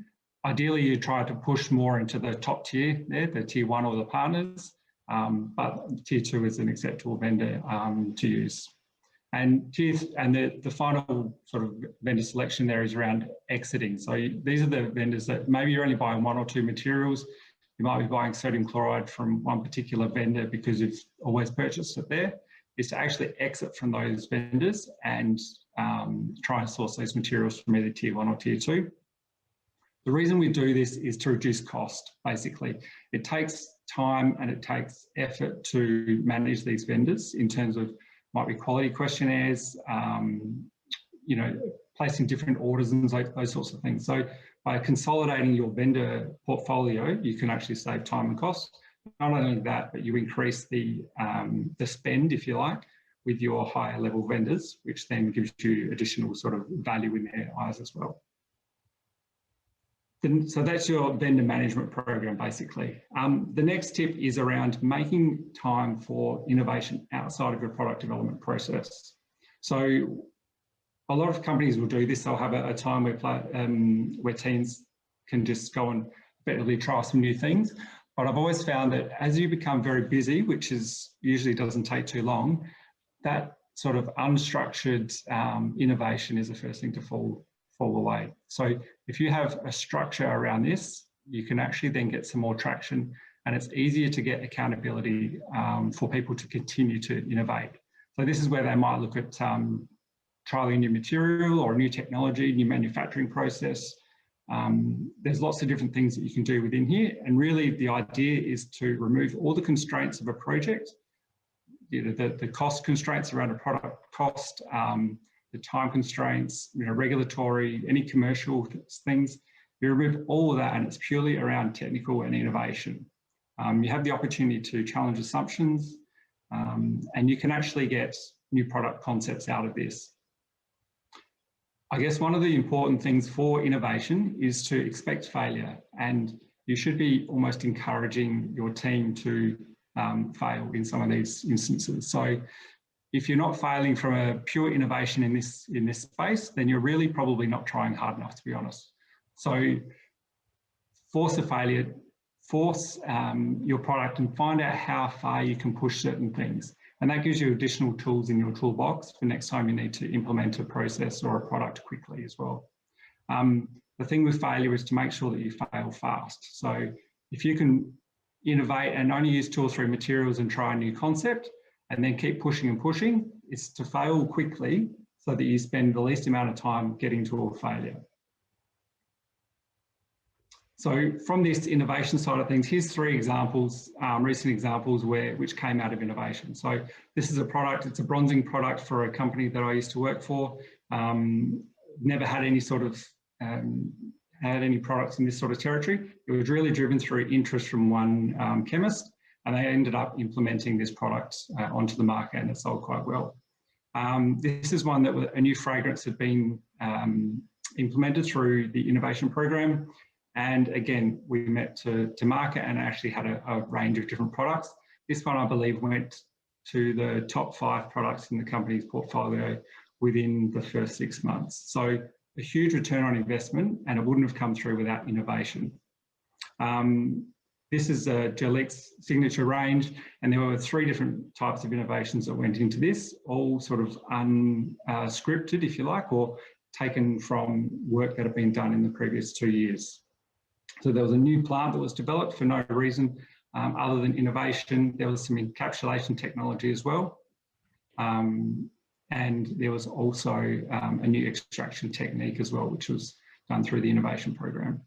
Ideally, you try to push more into the top tier there, the tier 1 or the partners. But tier 2 is an acceptable vendor to use. And the final sort of vendor selection there is around exiting. So these are the vendors that maybe you're only buying 1 or 2 materials. You might be buying sodium chloride from one particular vendor because you've always purchased it there. Is to actually exit from those vendors and try and source those materials from either tier 1 or tier 2. The reason we do this is to reduce cost, basically. It takes time and it takes effort to manage these vendors in terms of might be quality questionnaires, you know, placing different orders and those sorts of things. So by consolidating your vendor portfolio, you can actually save time and cost. Not only that, but you increase the spend, if you like, with your higher level vendors, which then gives you additional sort of value in their eyes as well. So that's your vendor management program, basically. The next tip is around making time for innovation outside of your product development process. So a lot of companies will do this. They'll have a time where teams can just go and effectively try some new things. But I've always found that as you become very busy, which is usually doesn't take too long, that sort of unstructured innovation is the first thing to fall away. So if you have a structure around this, you can actually then get some more traction, and it's easier to get accountability for people to continue to innovate. So this is where they might look at trialing a new material or a new technology, new manufacturing process. There's lots of different things that you can do within here, and really the idea is to remove all the constraints of a project, you know, the cost constraints around a product cost, the time constraints, you know, regulatory, any commercial things. You remove all of that, and it's purely around technical and innovation. You have the opportunity to challenge assumptions, and you can actually get new product concepts out of this. I guess one of the important things for innovation is to expect failure, and you should be almost encouraging your team to fail in some of these instances. So if you're not failing from a pure innovation in this space, then you're really probably not trying hard enough, to be honest. So force a failure, force your product and find out how far you can push certain things. And that gives you additional tools in your toolbox for next time you need to implement a process or a product quickly as well. The thing with failure is to make sure that you fail fast. So if you can innovate and only use 2 or 3 materials and try a new concept and then keep pushing and pushing, it's to fail quickly so that you spend the least amount of time getting to a failure. So from this innovation side of things, here's 3 examples, recent examples which came out of innovation. So this is a product, it's a bronzing product for a company that I used to work for. Never had any sort of, had any products in this sort of territory. It was really driven through interest from one chemist, and they ended up implementing this product onto the market, and it sold quite well. This is one that a new fragrance had been implemented through the innovation program. And again, we met to market and actually had a range of different products. This one, I believe, went to the top 5 products in the company's portfolio within the first 6 months. So a huge return on investment, and it wouldn't have come through without innovation. This is a Gelix signature range, and there were 3 different types of innovations that went into this, all sort of unscripted, if you like, or taken from work that had been done in the previous 2 years. So there was a new plant that was developed for no reason other than innovation. There was some encapsulation technology as well. And there was also a new extraction technique as well, which was done through the innovation program.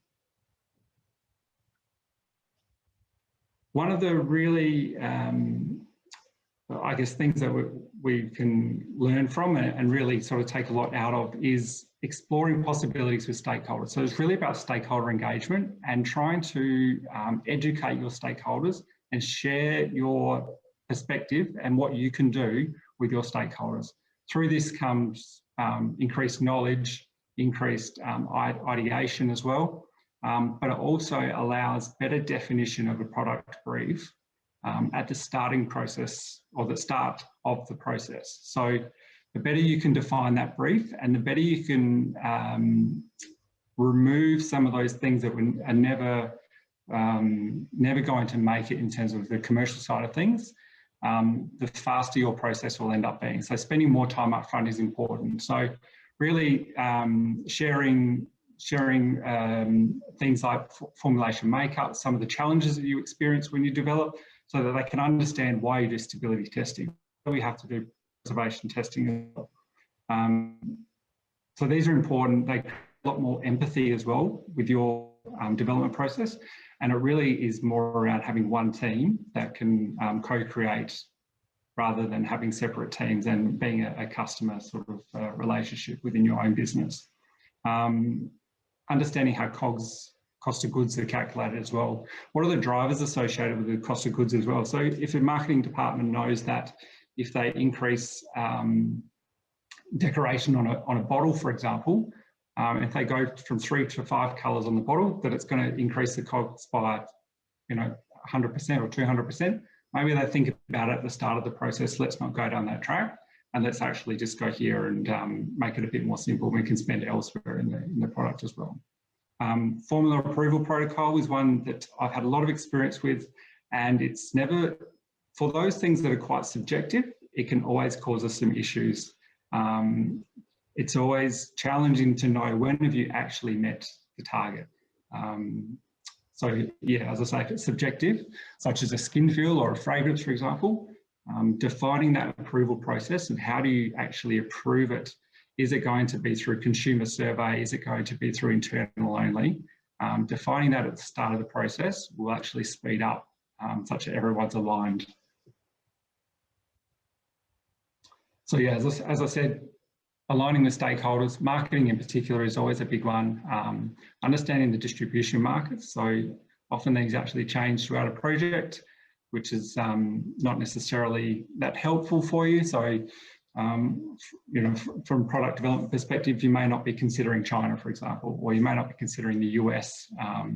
One of the really, I guess, things that we can learn from and really sort of take a lot out of is exploring possibilities with stakeholders. So it's really about stakeholder engagement and trying to educate your stakeholders and share your perspective and what you can do with your stakeholders. Through this comes increased knowledge, increased ideation as well, but it also allows better definition of a product brief at the starting process or the start of the process. So the better you can define that brief and the better you can remove some of those things that are never going to make it in terms of the commercial side of things, the faster your process will end up being. So spending more time up front is important. So really sharing things like formulation makeup, some of the challenges that you experience when you develop, so that they can understand why you do stability testing. We have to do preservation testing as well. So these are important. They create a lot more empathy as well with your development process. And it really is more around having one team that can co-create rather than having separate teams and being a customer sort of relationship within your own business. Understanding how COGS, cost of goods, are calculated as well. What are the drivers associated with the cost of goods as well? So if a marketing department knows that if they increase decoration on a bottle, for example, if they go from 3 to 5 colours on the bottle, that it's going to increase the COGS by, 100% or 200%. Maybe they think about it at the start of the process. Let's not go down that track, and let's actually just go here and make it a bit more simple. We can spend elsewhere in the product as well. Formula approval protocol is one that I've had a lot of experience with, and it's never, for those things that are quite subjective, it can always cause us some issues. It's always challenging to know when have you actually met the target. So yeah, as I say, if it's subjective, such as a skin feel or a fragrance, for example, defining that approval process and how do you actually approve it? Is it going to be through consumer survey? Is it going to be through internal only? Defining that at the start of the process will actually speed up such that everyone's aligned. So yeah, as I said, aligning with stakeholders, marketing in particular is always a big one. Understanding the distribution markets. So Often these actually change throughout a project, which is not necessarily that helpful for you. So, you know, from a product development perspective, you may not be considering China, for example, or you may not be considering the US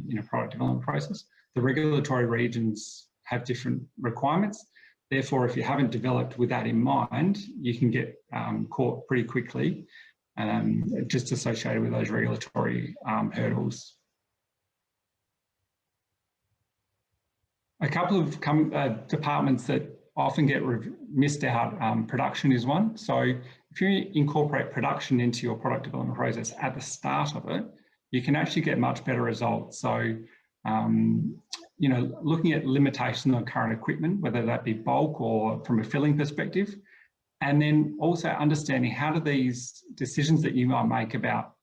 in a product development process. The regulatory regions have different requirements. Therefore, if you haven't developed with that in mind, you can get caught pretty quickly, just associated with those regulatory hurdles. A couple of departments that often get missed out, production is one. So if you incorporate production into your product development process at the start of it, you can actually get much better results. So, you know, looking at limitations on current equipment, whether that be bulk or from a filling perspective, and then also understanding how do these decisions that you might make about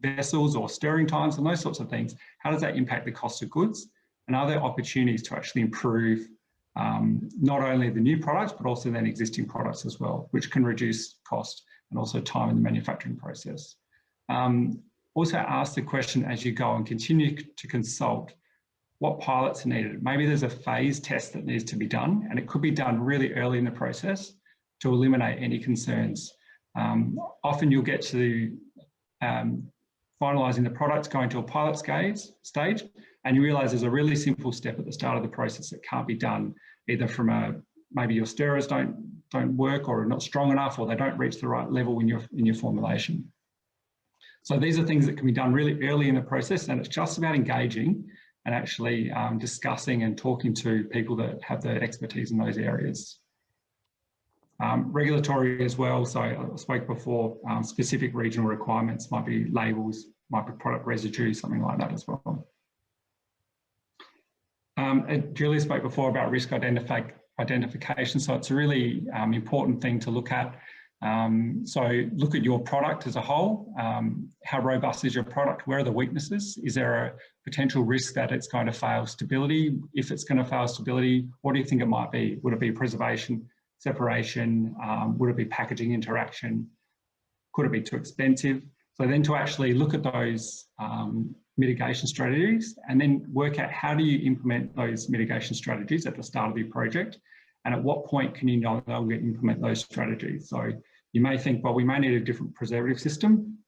vessels or stirring times and those sorts of things, how does that impact the cost of goods? And are there opportunities to actually improve not only the new products, but also then existing products as well, which can reduce cost and also time in the manufacturing process. Also ask the question as you go and continue to consult what pilots are needed. Maybe there's a phase test that needs to be done, and it could be done really early in the process to eliminate any concerns. Often you'll get to finalising the products, going to a pilot stage, and you realise there's a really simple step at the start of the process that can't be done, either from maybe your stirrers don't work or are not strong enough, or they don't reach the right level in your formulation. So these are things that can be done really early in the process, and it's just about engaging and actually discussing and talking to people that have the expertise in those areas. Regulatory as well, so I spoke before, specific regional requirements might be labels, might be product residue, something like that as well. Julia spoke before about risk identification, so it's a really important thing to look at. So look at your product as a whole. How robust is your product? Where are the weaknesses? Is there a potential risk that it's going to fail stability? If it's going to fail stability, what do you think it might be? Would it be preservation, separation? Would it be packaging interaction? Could it be too expensive? So then to actually look at those mitigation strategies and then work out how do you implement those mitigation strategies at the start of your project, and at what point can you no longer implement those strategies. So you may think, well, we may need a different preservative system,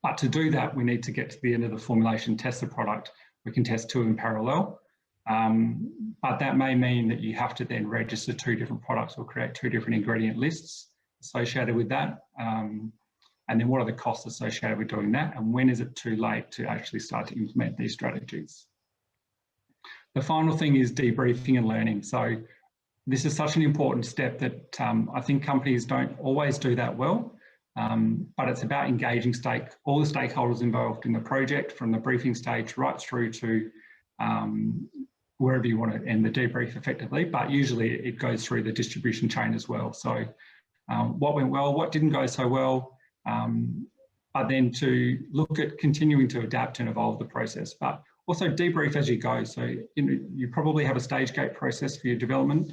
but to do that, we need to get to the end of the formulation, test the product. We can test two in parallel, but that may mean that you have to then register two different products or create two different ingredient lists associated with that. And then what are the costs associated with doing that? And when is it too late to actually start to implement these strategies? The final thing is debriefing and learning. So this is such an important step that I think companies don't always do that well, but it's about engaging all the stakeholders involved in the project, from the briefing stage right through to wherever you want to end the debrief effectively, but usually it goes through the distribution chain as well. So what went well, what didn't go so well, but then to look at continuing to adapt and evolve the process, but also debrief as you go. So you probably have a stage gate process for your development.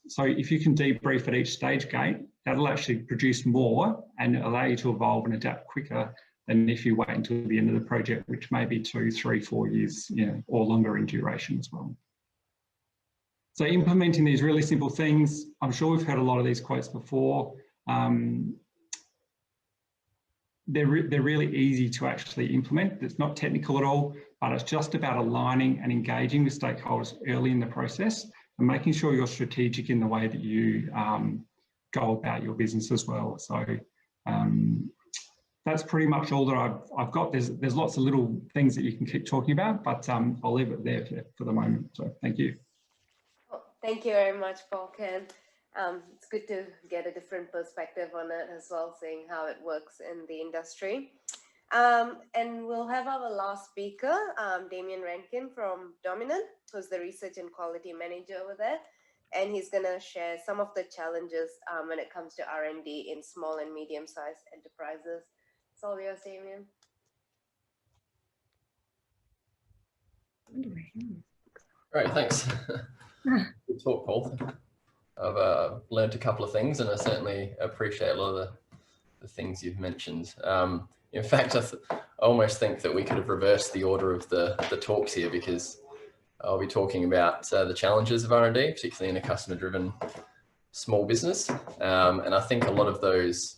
So if you can debrief at each stage gate, that'll actually produce more and allow you to evolve and adapt quicker than if you wait until the end of the project, which may be 2, 3, 4 years, or longer in duration as well. So implementing these really simple things, I'm sure we've heard a lot of these quotes before. They're really easy to actually implement. It's not technical at all, but it's just about aligning and engaging with stakeholders early in the process and making sure you're strategic in the way that you go about your business as well. So that's pretty much all that I've got. There's lots of little things that you can keep talking about, but I'll leave it there for the moment. So thank you. Well, thank you very much, Paul Ken. It's good to get a different perspective on it as well, seeing how it works in the industry. And we'll have our last speaker, Damien Rankin from Dominant, who's the Research and Quality Manager over there. And he's going to share some of the challenges when it comes to R&D in small and medium-sized enterprises. It's all yours, Damien. Great, thanks. Good talk, Paul. I've learned a couple of things, and I certainly appreciate a lot of the things you've mentioned. In fact, I almost think that we could have reversed the order of the talks here, because I'll be talking about the challenges of R&D, particularly in a customer-driven small business. And I think a lot of those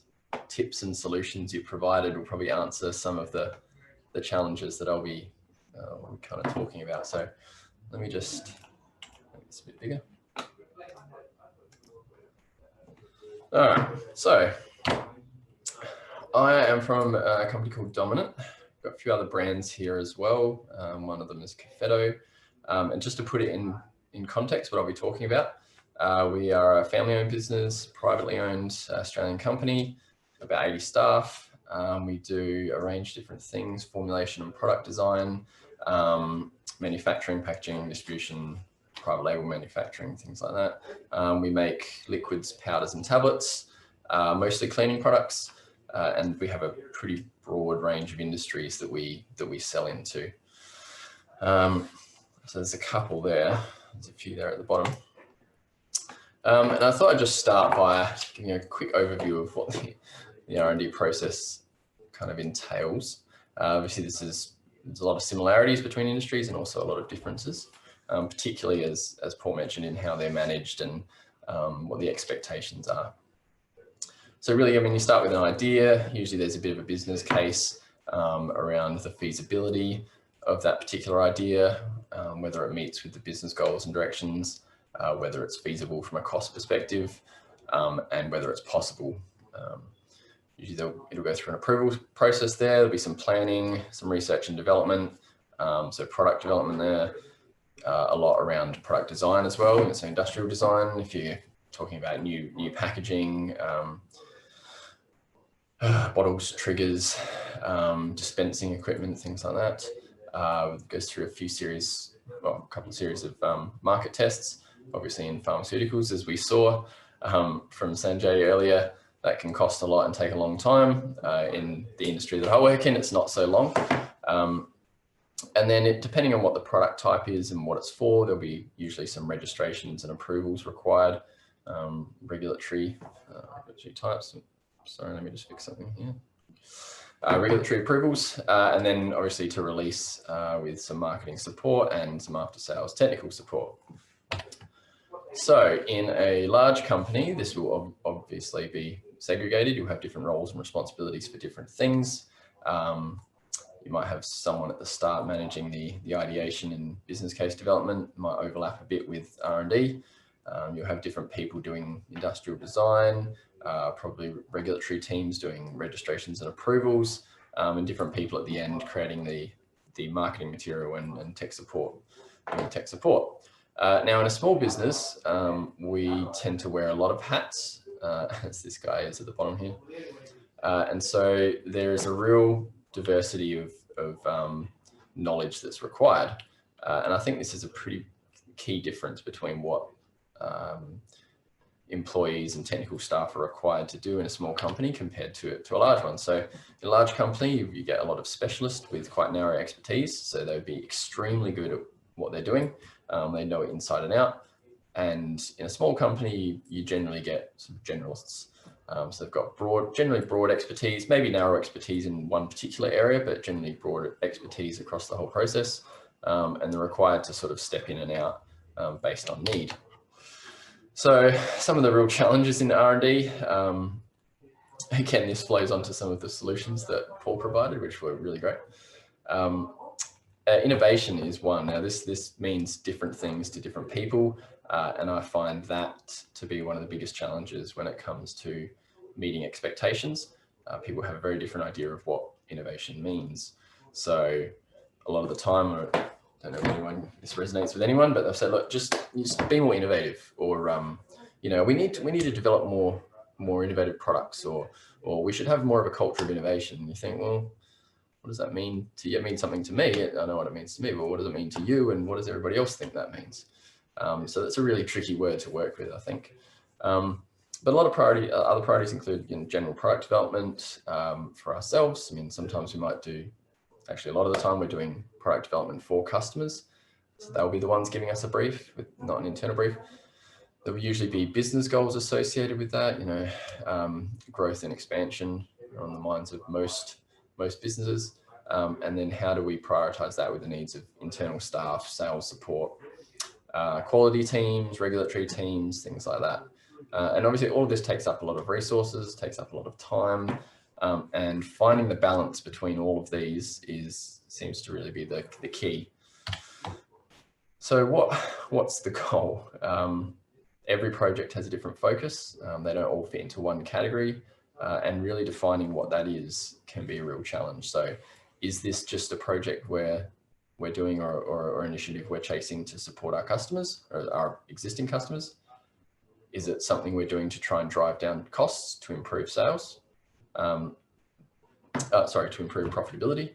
tips and solutions you provided will probably answer some of the challenges that I'll be kind of talking about. So let me just make this a bit bigger. All right, so I am from a company called Dominant. Got a few other brands here as well. One of them is Cafetto. And just to put it in context, what I'll be talking about, we are a family-owned business, privately owned Australian company, about 80 staff. We do a range of different things, formulation and product design, manufacturing, packaging, distribution, private label manufacturing, things like that. We make liquids, powders and tablets, mostly cleaning products. And we have a pretty broad range of industries that we sell into. So there's a couple there, there's a few there at the bottom. And I thought I'd just start by giving a quick overview of what the R&D process kind of entails. Obviously there's a lot of similarities between industries and also a lot of differences, particularly as Paul mentioned in how they're managed and what the expectations are. So really, I mean, you start with an idea. Usually there's a bit of a business case around the feasibility of that particular idea, whether it meets with the business goals and directions, whether it's feasible from a cost perspective, and whether it's possible. Usually it'll go through an approval process there. There'll be some planning, some research and development, so product development there, a lot around product design as well, so industrial design, if you're talking about new packaging, bottles, triggers, dispensing equipment, things like that. It goes through a couple of series of market tests, obviously in pharmaceuticals, as we saw from Sanjay earlier. That can cost a lot and take a long time. In the industry that I work in, it's not so long. And then depending on what the product type is and what it's for, there'll be usually some registrations and approvals required, regulatory types. Sorry, let me just fix something here. Regulatory approvals, and then obviously to release with some marketing support and some after-sales technical support. So in a large company, this will obviously be segregated. You'll have different roles and responsibilities for different things. You might have someone at the start managing the ideation and business case development, might overlap a bit with R&D. You'll have different people doing industrial design, probably regulatory teams doing registrations and approvals, and different people at the end creating the marketing material and tech support. Now in a small business, we tend to wear a lot of hats, as this guy is at the bottom here. And so there is a real diversity of knowledge that's required. And I think this is a pretty key difference between what employees and technical staff are required to do in a small company compared to a large one. So in a large company, you get a lot of specialists with quite narrow expertise. So they'll be extremely good at what they're doing. They know it inside and out. And in a small company, you generally get some generalists. So they've got generally broad expertise, maybe narrow expertise in one particular area, but generally broad expertise across the whole process. And they're required to sort of step in and out based on need. So some of the real challenges in R&D, again, this flows onto some of the solutions that Paul provided, which were really great. Innovation is one. Now this means different things to different people. And I find that to be one of the biggest challenges when it comes to meeting expectations. People have a very different idea of what innovation means. So a lot of the time, I don't know if this resonates with anyone, but they've said, look, just be more innovative, or you know, we need to develop more innovative products, or we should have more of a culture of innovation. And you think, well, what does that mean to you? It means something to me. I know what it means to me, but what does it mean to you? And what does everybody else think that means? So that's a really tricky word to work with, I think. But a lot of other priorities include general product development for ourselves. I mean, sometimes we might do, actually a lot of the time we're doing product development for customers. So they'll be the ones giving us a brief, not an internal brief. There will usually be business goals associated with that, you know, growth and expansion are on the minds of most businesses. And then how do we prioritize that with the needs of internal staff, sales support, quality teams, regulatory teams, things like that. And obviously all of this takes up a lot of resources, takes up a lot of time, and finding the balance between all of these seems to really be the key. So what's the goal? Every project has a different focus. They don't all fit into one category, and really defining what that is can be a real challenge. So is this just a project where we're doing or initiative we're chasing to support our customers or our existing customers? Is it something we're doing to try and drive down costs to improve sales? To improve profitability,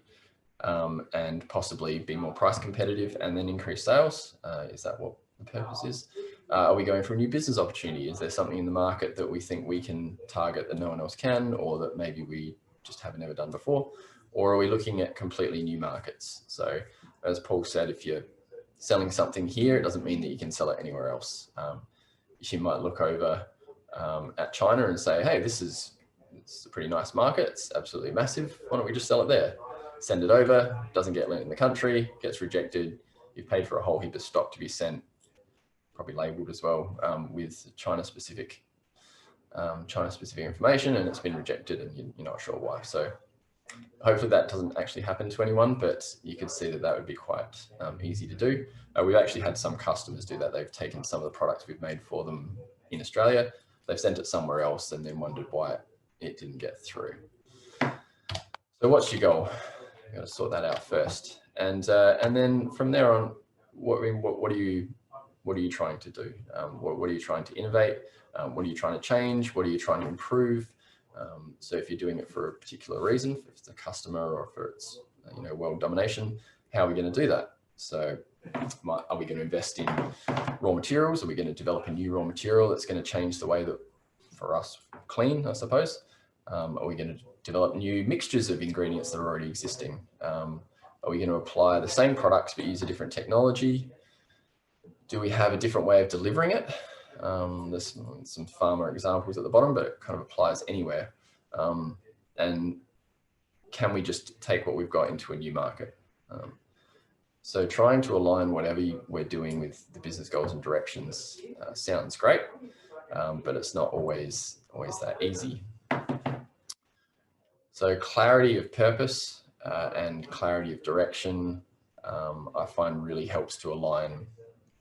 and possibly be more price competitive and then increase sales? Is that what the purpose is? Are we going for a new business opportunity? Is there something in the market that we think we can target that no one else can, or that maybe we just haven't ever done before? Or are we looking at completely new markets? So as Paul said, if you're selling something here, it doesn't mean that you can sell it anywhere else. You might look over at China and say, hey, it's a pretty nice market. It's absolutely massive. Why don't we just sell it there? Send it over, doesn't get let in the country, gets rejected. You've paid for a whole heap of stock to be sent, probably labeled as well, with China-specific information, and it's been rejected and you're not sure why. So hopefully that doesn't actually happen to anyone, but you can see that would be quite easy to do. We've actually had some customers do that. They've taken some of the products we've made for them in Australia, they've sent it somewhere else and then wondered why it didn't get through. So what's your goal? You've got to sort that out first. And then from there on, what are you trying to do? What are you trying to innovate? What are you trying to change? What are you trying to improve? So if you're doing it for a particular reason, if it's a customer or if it's world domination, how are we going to do that? So are we going to invest in raw materials? Are we going to develop a new raw material that's going to change the way that, for us, clean, I suppose? Are we going to develop new mixtures of ingredients that are already existing? Are we going to apply the same products but use a different technology? Do we have a different way of delivering it? There's some pharma examples at the bottom, but it kind of applies anywhere. And can we just take what we've got into a new market? So trying to align whatever we're doing with the business goals and directions sounds great, but it's not always that easy. So clarity of purpose and clarity of direction, I find really helps to align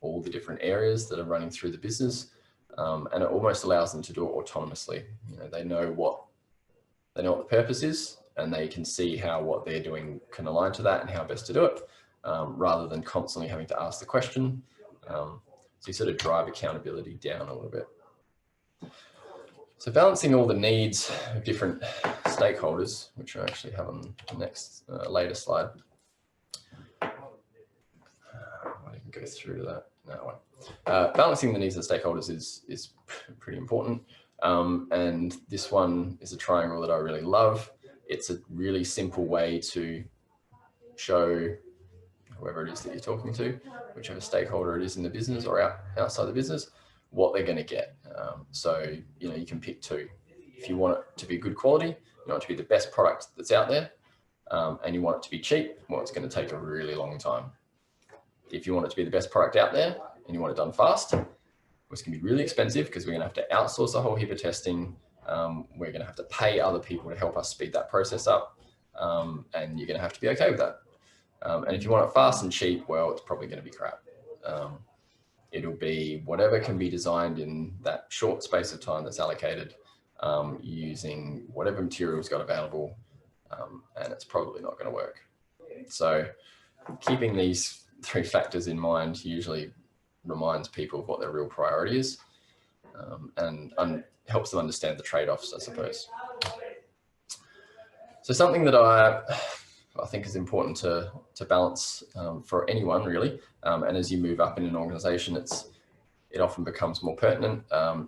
all the different areas that are running through the business, and it almost allows them to do it autonomously. They know what the purpose is, and they can see how what they're doing can align to that and how best to do it, rather than constantly having to ask the question. So you sort of drive accountability down a little bit. So balancing all the needs of different stakeholders, which I actually have on the next later slide. I can go through to that. No, balancing the needs of the stakeholders is pretty important. And this one is a triangle that I really love. It's a really simple way to show whoever it is that you're talking to, whichever stakeholder it is in the business or outside the business, what they're going to get. So, you can pick two. If you want it to be good quality, you want it to be the best product that's out there, and you want it to be cheap, well, it's going to take a really long time. If you want it to be the best product out there and you want it done fast, it's going to be really expensive because we're going to have to outsource a whole heap of testing. We're going to have to pay other people to help us speed that process up, and you're going to have to be okay with that. And if you want it fast and cheap, well, it's probably going to be crap. It'll be whatever can be designed in that short space of time that's allocated, using whatever materials got available, and it's probably not going to work. So keeping these three factors in mind usually reminds people of what their real priority is, and helps them understand the trade-offs, I suppose. So something that I think is important to balance for anyone really, and as you move up in an organization, it often becomes more pertinent,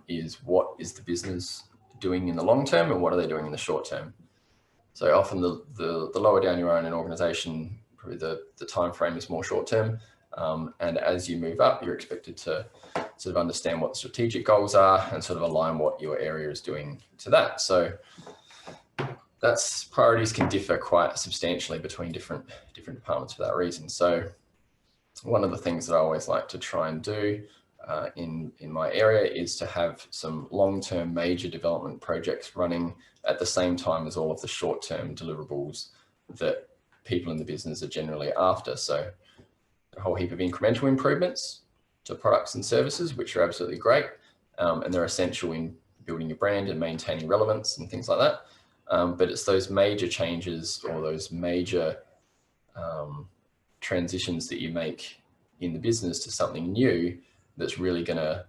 is what is the business doing in the long term and what are they doing in the short term? So often the lower down you are in an organization, probably the time frame is more short term, and as you move up, you're expected to sort of understand what the strategic goals are and sort of align what your area is doing to that. So that's priorities can differ quite substantially between different departments for that reason. So one of the things that I always like to try and do in my area is to have some long-term major development projects running at the same time as all of the short-term deliverables that people in the business are generally after. So a whole heap of incremental improvements to products and services, which are absolutely great. And they're essential in building your brand and maintaining relevance and things like that. But it's those major changes or those major transitions that you make in the business to something new that's really going to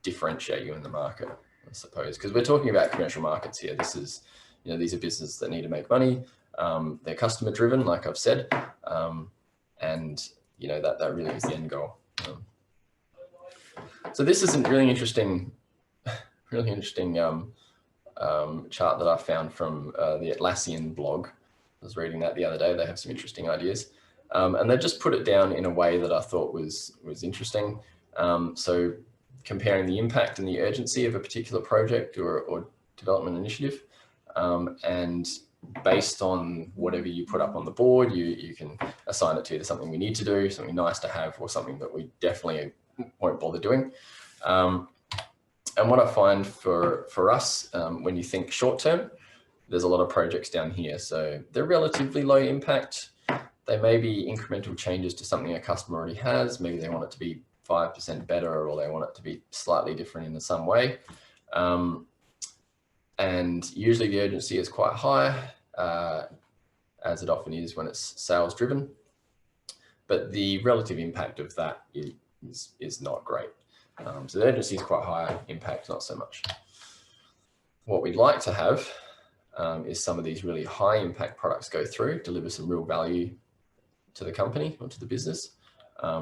differentiate you in the market, I suppose, because we're talking about commercial markets here. This is, you know, these are businesses that need to make money. They're customer driven, like I've said, and you know that really is the end goal. So this is a really interesting chart that I found from the Atlassian blog. I was reading that the other day. They have some interesting ideas, and they just put it down in a way that I thought was interesting. So comparing the impact and the urgency of a particular project or development initiative, and based on whatever you put up on the board, you can assign it to either something we need to do, something nice to have, or something that we definitely won't bother doing. And what I find for us, when you think short term, there's a lot of projects down here. So they're relatively low impact. They may be incremental changes to something a customer already has. Maybe they want it to be 5% better, or they want it to be slightly different in some way. And usually the urgency is quite high, as it often is when it's sales driven. But the relative impact of that is not great. So the urgency is quite high, impact not so much. What we'd like to have is some of these really high impact products go through, deliver some real value to the company or to the business,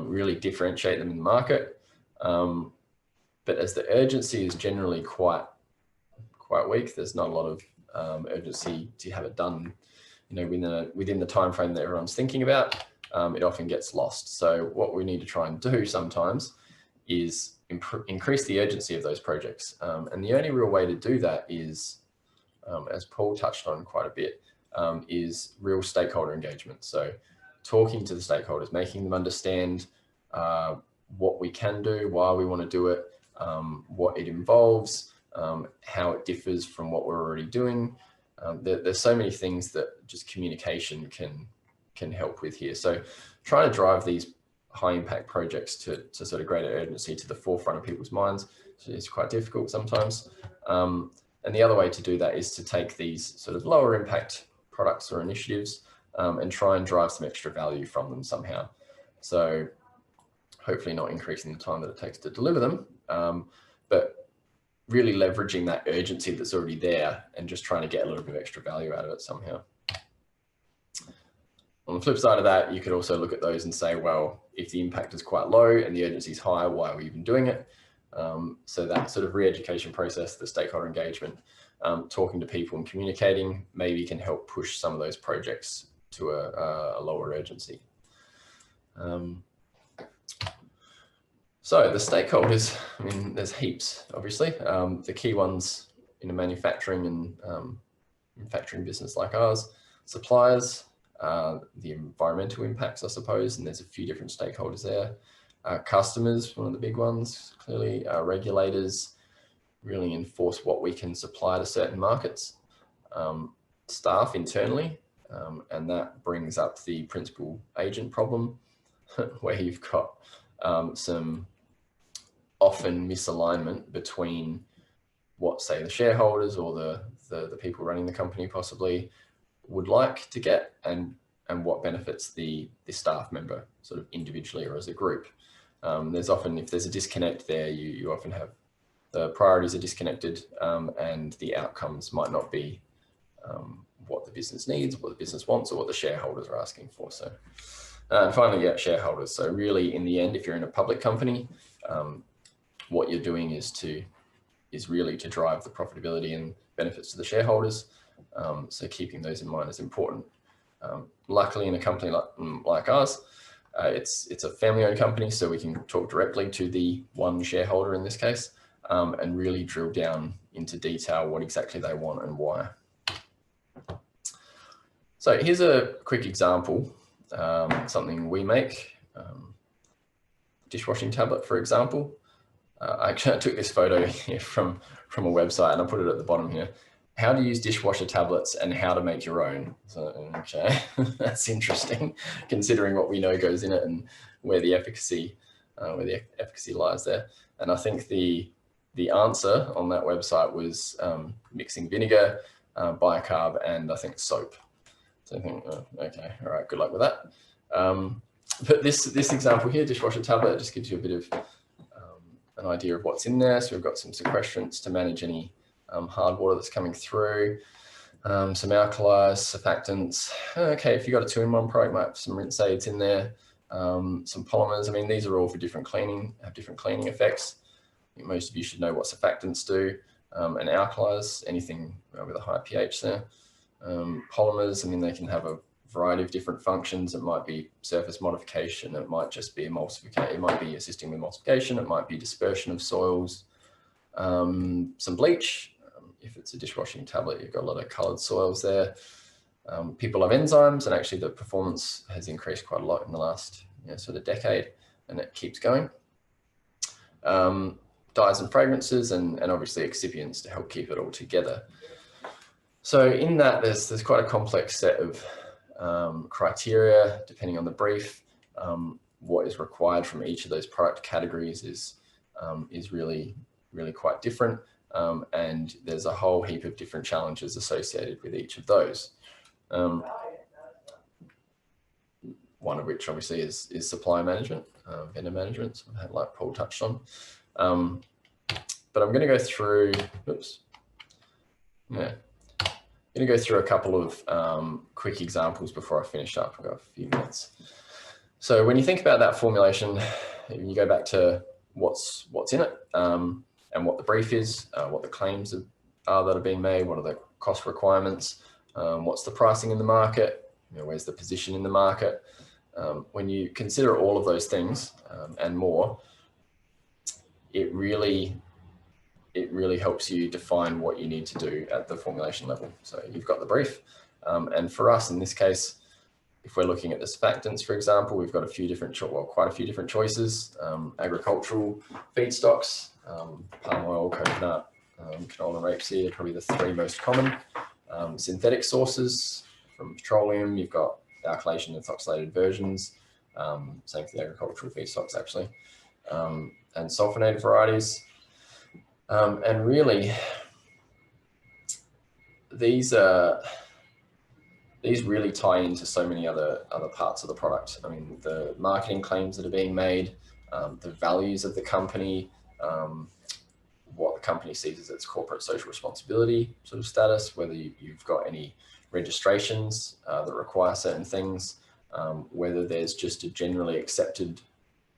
really differentiate them in the market. But as the urgency is generally quite weak, there's not a lot of urgency to have it done, you know, within the time frame that everyone's thinking about. It often gets lost. So what we need to try and do sometimes is increase the urgency of those projects. And the only real way to do that is, as Paul touched on quite a bit, is real stakeholder engagement. So talking to the stakeholders, making them understand what we can do, why we want to do it, what it involves, how it differs from what we're already doing. There's so many things that just communication can help with here. So trying to drive these high impact projects to sort of greater urgency to the forefront of people's minds is quite difficult sometimes. And the other way to do that is to take these sort of lower impact products or initiatives and try and drive some extra value from them somehow. So hopefully not increasing the time that it takes to deliver them, but really leveraging that urgency that's already there and just trying to get a little bit of extra value out of it somehow. On the flip side of that, you could also look at those and say, well, if the impact is quite low and the urgency is high, why are we even doing it? So that sort of re-education process, the stakeholder engagement, talking to people and communicating maybe can help push some of those projects to a lower urgency. So the stakeholders, I mean, there's heaps, obviously. The key ones in a manufacturing and manufacturing business like ours, suppliers, the environmental impacts, I suppose, and there's a few different stakeholders there. Customers, one of the big ones, clearly. Regulators really enforce what we can supply to certain markets. Staff internally, and that brings up the principal agent problem, where you've got some often misalignment between what, say, the shareholders or the people running the company possibly would like to get and what benefits the staff member sort of individually or as a group. There's often, if there's a disconnect there, you often have the priorities are disconnected and the outcomes might not be what the business needs, what the business wants, or what the shareholders are asking for. So finally, yeah, shareholders. So really, in the end, if you're in a public company, what you're doing is really to drive the profitability and benefits to the shareholders. So keeping those in mind is important. Luckily, in a company like ours, it's a family-owned company, so we can talk directly to the one shareholder in this case, and really drill down into detail what exactly they want and why. So here's a quick example, something we make, dishwashing tablet, for example. Actually, I took this photo here from a website and I put it at the bottom here. How to use dishwasher tablets and how to make your own. So, okay, that's interesting, considering what we know goes in it and where the efficacy lies there. And I think the answer on that website was mixing vinegar, bicarb, and I think soap. So I think, oh, okay, all right, good luck with that. But this example here, dishwasher tablet, just gives you a bit of an idea of what's in there. So we've got some sequestrants to manage any hard water that's coming through, some alkalis, surfactants. Okay, if you've got a 2-in-1 product, might have some rinse aids in there, some polymers. I mean, these are all for different cleaning, have different cleaning effects. I think most of you should know what surfactants do, and alkalis, anything with a high pH there. Polymers, I mean, they can have a variety of different functions. It might be surface modification, it might just be emulsification, it might be assisting with emulsification, it might be dispersion of soils, some bleach. If it's a dishwashing tablet, you've got a lot of colored soils there. People have enzymes, and actually the performance has increased quite a lot in the last sort of decade, and it keeps going. Dyes and fragrances, and obviously excipients to help keep it all together. So in that, there's quite a complex set of criteria depending on the brief. What is required from each of those product categories is really quite different, and there's a whole heap of different challenges associated with each of those. One of which obviously is supply management, vendor management, like Paul touched on. But I'm going to go through, oops, yeah. I'm going to go through a couple of quick examples before I finish up. I've got a few minutes. So when you think about that formulation, you go back to what's in it, and what the brief is, what the claims are that are being made, what are the cost requirements, what's the pricing in the market, where's the position in the market. When you consider all of those things and more, it really helps you define what you need to do at the formulation level. So you've got the brief, and for us in this case, if we're looking at the surfactants, for example, we've got quite a few different choices. Agricultural feedstocks, palm oil, coconut, canola, rapeseed are probably the 3 most common. Synthetic sources from petroleum, you've got alkylation and ethoxylated versions, same for the agricultural feedstocks actually, and sulfonated varieties. And really, these really tie into so many other parts of the product. I mean, the marketing claims that are being made, the values of the company, what the company sees as its corporate social responsibility sort of status, whether you've got any registrations that require certain things, whether there's just a generally accepted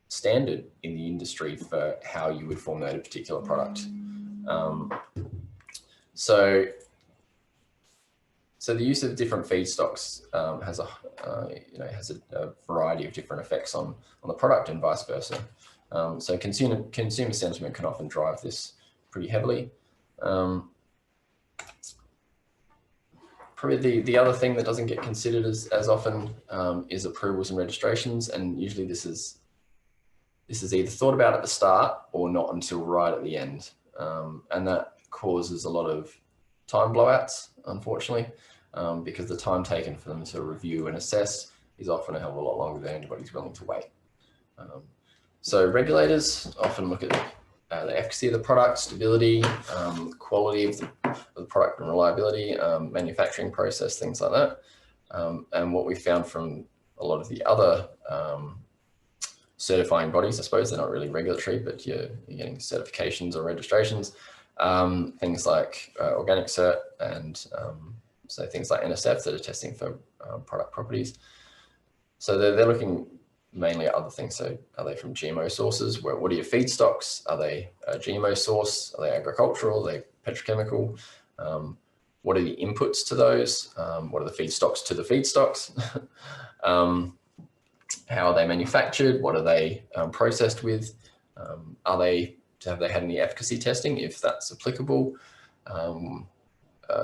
standard in the industry for how you would formulate a particular product. So the use of different feedstocks has a variety of different effects on the product and vice versa. So consumer sentiment can often drive this pretty heavily. Probably the other thing that doesn't get considered as often is approvals and registrations, and usually this is either thought about at the start or not until right at the end, and that causes a lot of time blowouts, unfortunately, because the time taken for them to review and assess is often a hell of a lot longer than anybody's willing to wait. So regulators often look at the efficacy of the product, stability, quality of the product and reliability, manufacturing process, things like that. And what we found from a lot of the other certifying bodies, I suppose they're not really regulatory, but you're getting certifications or registrations, things like organic cert and so things like NSF that are testing for product properties. So they're looking mainly at other things. So are they from GMO sources? What are your feedstocks? Are they a GMO source? Are they agricultural? Are they petrochemical? What are the inputs to those? What are the feedstocks to the feedstocks? How are they manufactured? What are they processed with? Have they had any efficacy testing, if that's applicable?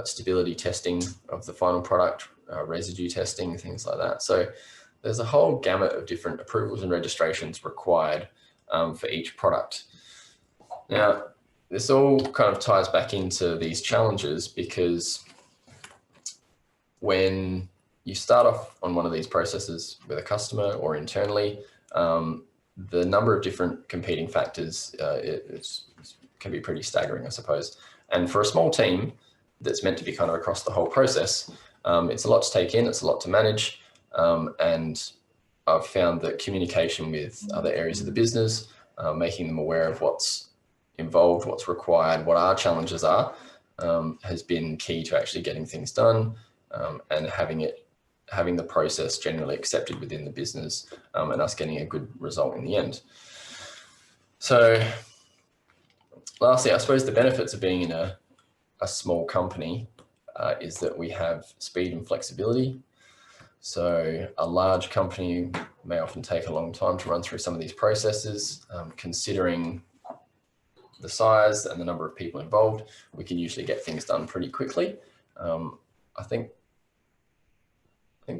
Stability testing of the final product, residue testing, things like that. So there's a whole gamut of different approvals and registrations required for each product. Now, this all kind of ties back into these challenges, because when you start off on one of these processes with a customer or internally, the number of different competing factors can be pretty staggering, I suppose. And for a small team that's meant to be kind of across the whole process, it's a lot to take in, it's a lot to manage. And I've found that communication with other areas of the business, making them aware of what's involved, what's required, what our challenges are, has been key to actually getting things done, and having the process generally accepted within the business, and us getting a good result in the end. So lastly, I suppose the benefits of being in a small company is that we have speed and flexibility. So a large company may often take a long time to run through some of these processes. Considering the size and the number of people involved, we can usually get things done pretty quickly. I think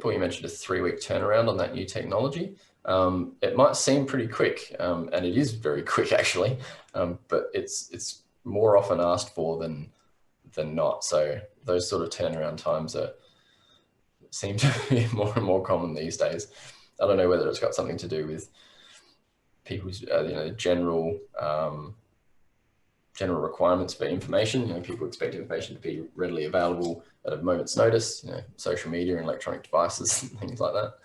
Paul, you mentioned a 3-week turnaround on that new technology. It might seem pretty quick, and it is very quick actually, but it's more often asked for than not. So those sort of turnaround times seem to be more and more common these days. I don't know whether it's got something to do with people's general requirements for information. People expect information to be readily available at a moment's notice, social media and electronic devices and things like that.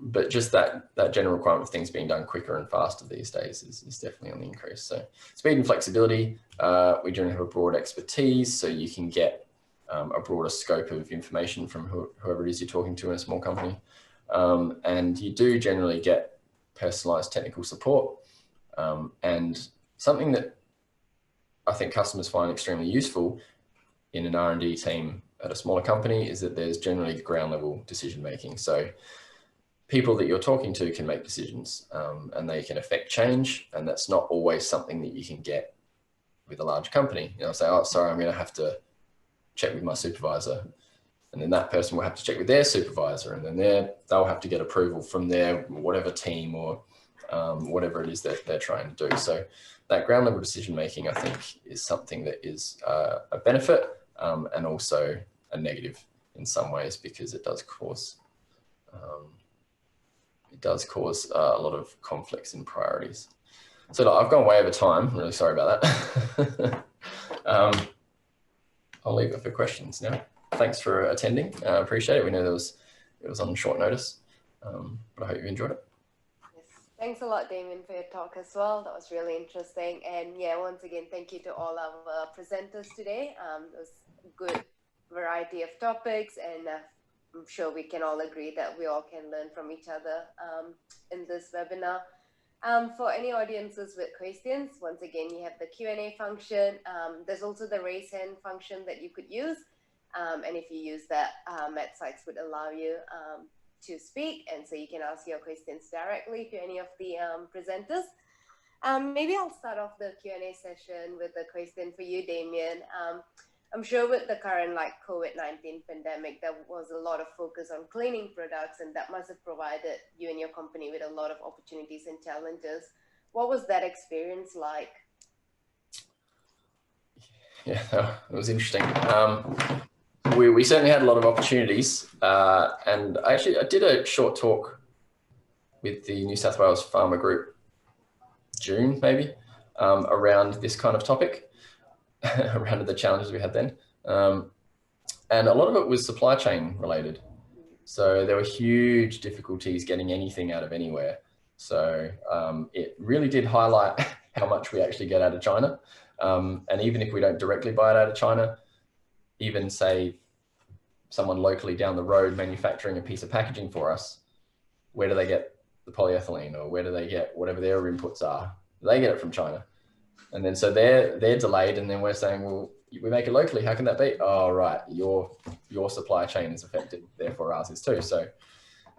But just that general requirement of things being done quicker and faster these days is definitely on the increase. So speed and flexibility, we generally have a broad expertise, so you can get a broader scope of information from whoever it is you're talking to in a small company. And you do generally get personalized technical support. And something that I think customers find extremely useful in an R&D team at a smaller company is that there's generally ground level decision making. So people that you're talking to can make decisions, and they can affect change. And that's not always something that you can get with a large company. Say, oh, sorry, I'm going to have to check with my supervisor. And then that person will have to check with their supervisor, and then they'll have to get approval from their whatever team or whatever it is that they're trying to do. So that ground level decision making, I think, is something that is a benefit, and also a negative in some ways, because it does cause a lot of conflicts in priorities. So look, I've gone way over time. I'm really sorry about that. I'll leave it for questions now. Thanks for attending. I appreciate it. We know it was on short notice, but I hope you enjoyed it. Yes. Thanks a lot, Damien, for your talk as well. That was really interesting. And yeah, once again, thank you to all our presenters today. It was a good variety of topics, and I'm sure we can all agree that we all can learn from each other in this webinar. For any audiences with questions, once again, you have the Q&A function. There's also the raise hand function that you could use. And if you use that, Sykes would allow you to speak. And so you can ask your questions directly to any of the presenters. Maybe I'll start off the Q&A session with a question for you, Damien. I'm sure with the current COVID-19 pandemic, there was a lot of focus on cleaning products, and that must have provided you and your company with a lot of opportunities and challenges. What was that experience like? Yeah, it was interesting. We certainly had a lot of opportunities, and I did a short talk with the New South Wales Pharma Group, June maybe, around this kind of topic. Around the challenges we had then. And a lot of it was supply chain related. So there were huge difficulties getting anything out of anywhere. So it really did highlight how much we actually get out of China. And even if we don't directly buy it out of China, even say someone locally down the road manufacturing a piece of packaging for us, where do they get the polyethylene, or where do they get whatever their inputs are? They get it from China. And then so they're delayed, and then we're saying, well, we make it locally. How can that be? Oh, right, your supply chain is affected, therefore ours is too. So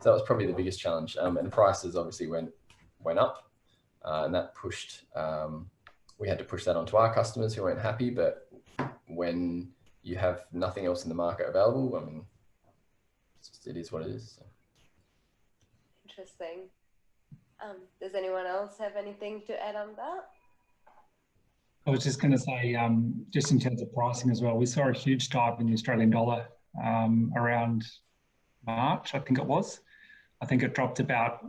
that was probably the biggest challenge. And prices obviously went up, and that pushed. We had to push that onto our customers who weren't happy. But when you have nothing else in the market available, I mean, it is what it is. So. Interesting. Does anyone else have anything to add on that? I was just going to say, just in terms of pricing as well, we saw a huge dive in the Australian dollar around March, I think it was. I think it dropped about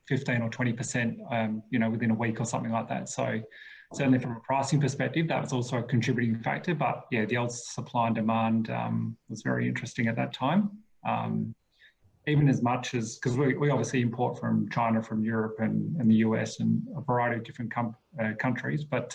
15 or 20%, you know, within a week or something like that. So certainly from a pricing perspective, that was also a contributing factor. But yeah, the old supply and demand was very interesting at that time. Even as much as, because we obviously import from China, from Europe and the US and a variety of different countries, but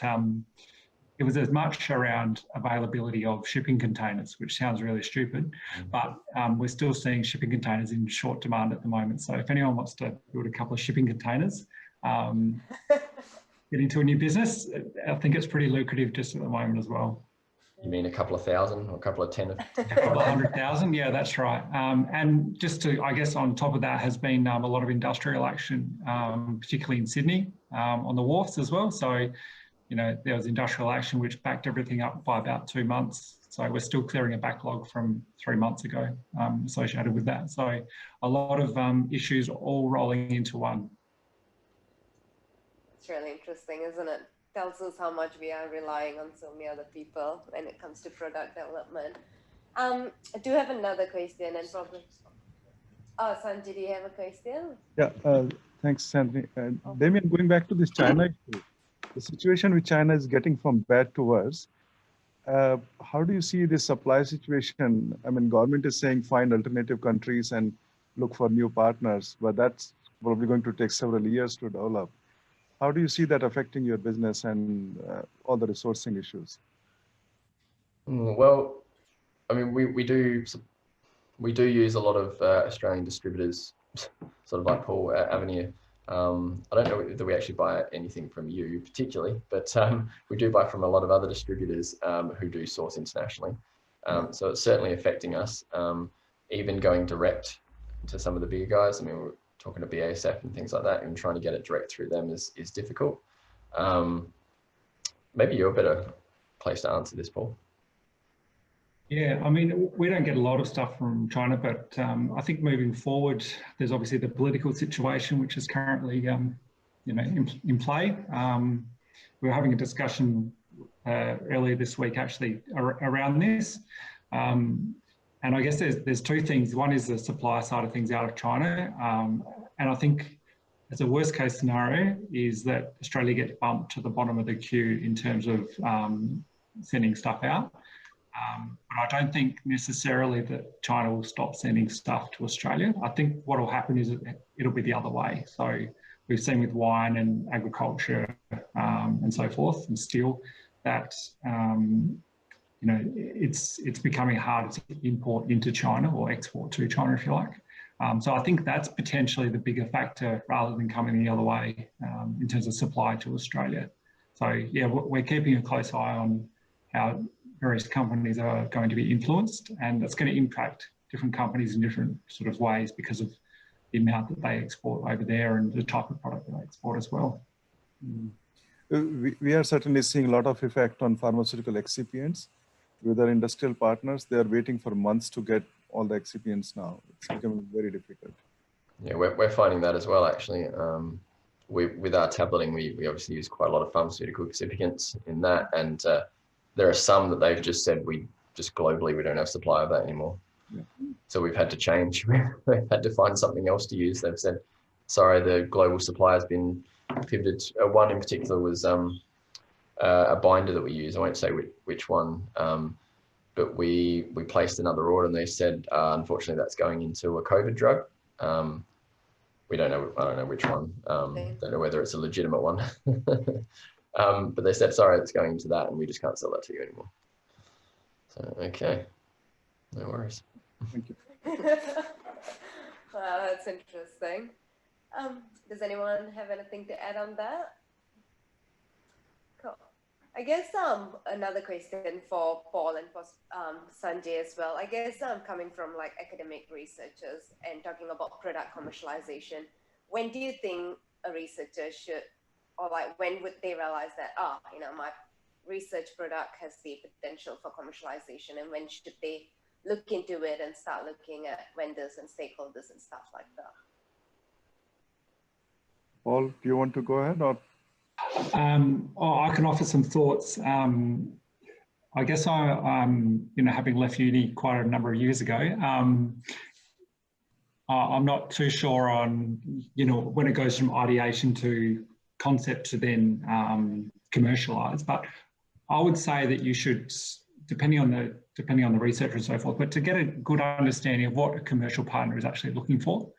it was as much around availability of shipping containers, which sounds really stupid, but we're still seeing shipping containers in short demand at the moment. So if anyone wants to build a couple of shipping containers, get into a new business, I think it's pretty lucrative just at the moment as well. You mean a couple of thousand or a couple of 10? A couple of 100,000, yeah, that's right. And just to, I guess on top of that has been a lot of industrial action, particularly in Sydney, on the wharfs as well. So, you know, there was industrial action which backed everything up by about 2 months. So we're still clearing a backlog from 3 months ago associated with that. So a lot of issues all rolling into one. It's really interesting, isn't it? Tells us how much we are relying on so many other people when it comes to product development. I do have another question and probably, oh, Sanjay, do you have a question? Yeah, thanks, Santhni. Damien, going back to this China issue, the situation with China is getting from bad to worse. How do you see this supply situation? I mean, government is saying find alternative countries and look for new partners, but that's probably going to take several years to develop. How do you see that affecting your business and all the resourcing issues? Well, I mean, we do use a lot of Australian distributors, sort of like Paul Avenue. I don't know that we actually buy anything from you particularly, but we do buy from a lot of other distributors who do source internationally. So it's certainly affecting us. Even going direct to some of the bigger guys. I mean, we're talking to BASF and things like that, and trying to get it direct through them is difficult. Maybe you're a better place to answer this, Paul. Yeah, I mean, we don't get a lot of stuff from China, but I think moving forward, there's obviously the political situation, which is currently, you know, in play. We were having a discussion earlier this week, actually, around this. And I guess there's two things. One is the supply side of things out of China. And I think as a worst case scenario is that Australia gets bumped to the bottom of the queue in terms of sending stuff out. But I don't think necessarily that China will stop sending stuff to Australia. I think what will happen is it'll be the other way. So we've seen with wine and agriculture and so forth and steel that you know, it's becoming harder to import into China or export to China, if you like. So I think that's potentially the bigger factor rather than coming the other way in terms of supply to Australia. So yeah, we're keeping a close eye on how various companies are going to be influenced, and it's going to impact different companies in different sort of ways because of the amount that they export over there and the type of product that they export as well. We are certainly seeing a lot of effect on pharmaceutical excipients. With our industrial partners, they are waiting for months to get all the excipients now. It's becoming very difficult. Yeah, we're finding that as well, actually. With our tableting, we obviously use quite a lot of pharmaceutical excipients in that, and there are some that they've just said we just globally we don't have supply of that anymore. Yeah. So we've had to change. We've had to find something else to use. They've said, sorry, the global supply has been pivoted. One in particular was a binder that we use. I won't say which one, but we placed another order and they said, unfortunately, that's going into a COVID drug. We don't know. I don't know which one. Don't know whether it's a legitimate one. But they said, sorry, it's going into that, and we just can't sell that to you anymore. So okay, no worries. Thank you. Wow, that's interesting. Does anyone have anything to add on that? Cool. I guess another question for Paul and for Sanjay as well. I guess coming from like academic researchers and talking about product commercialization, when do you think a researcher should, or like when would they realize that, you know, my research product has the potential for commercialization, and when should they look into it and start looking at vendors and stakeholders and stuff like that. Paul, do you want to go ahead or? I can offer some thoughts. I guess I'm, having left uni quite a number of years ago, I'm not too sure on, when it goes from ideation to concept to then commercialize. But I would say that you should, depending on the research and so forth, but to get a good understanding of what a commercial partner is actually looking for.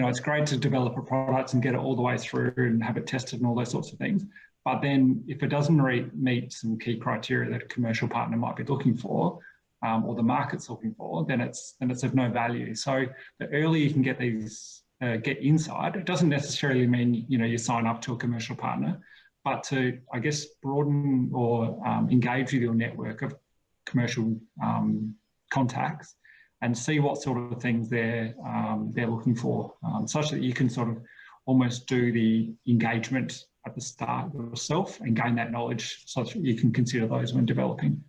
It's great to develop a product and get it all the way through and have it tested and all those sorts of things. But then if it doesn't meet some key criteria that a commercial partner might be looking for, or the market's looking for, then it's of no value. So the earlier you can get get insight, it doesn't necessarily mean, you sign up to a commercial partner, but to, I guess, broaden or engage with your network of commercial contacts and see what sort of things they're looking for, such that you can sort of almost do the engagement at the start yourself and gain that knowledge so that you can consider those when developing.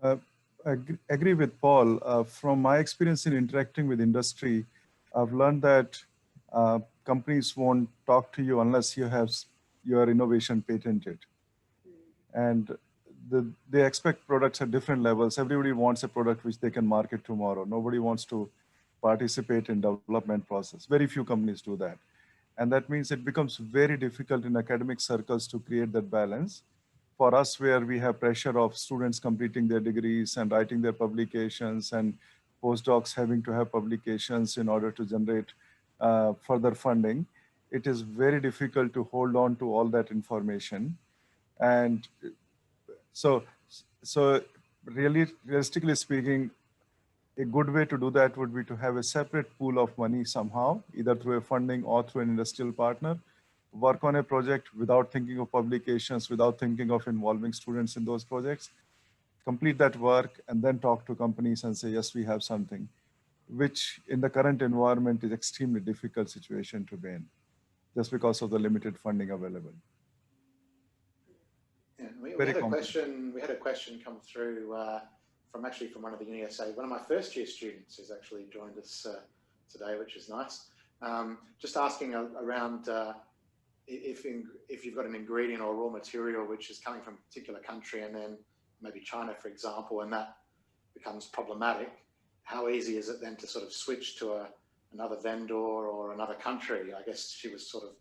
I agree with Paul. From my experience in interacting with industry, I've learned that companies won't talk to you unless you have your innovation patented. And they expect products at different levels. Everybody wants a product which they can market tomorrow. Nobody wants to participate in development process. Very few companies do that. And that means it becomes very difficult in academic circles to create that balance. For us, where we have pressure of students completing their degrees and writing their publications and postdocs having to have publications in order to generate further funding, it is very difficult to hold on to all that information. And so really, realistically speaking, a good way to do that would be to have a separate pool of money somehow, either through a funding or through an industrial partner, work on a project without thinking of publications, without thinking of involving students in those projects, complete that work, and then talk to companies and say, yes, we have something, which in the current environment is extremely difficult situation to be in, just because of the limited funding available. Yeah, we had a question come through from one of the UniSA. One of my first year students has actually joined us today, which is nice. Just asking around if you've got an ingredient or raw material which is coming from a particular country and then maybe China, for example, and that becomes problematic, how easy is it then to sort of switch to another vendor or another country? I guess she was sort of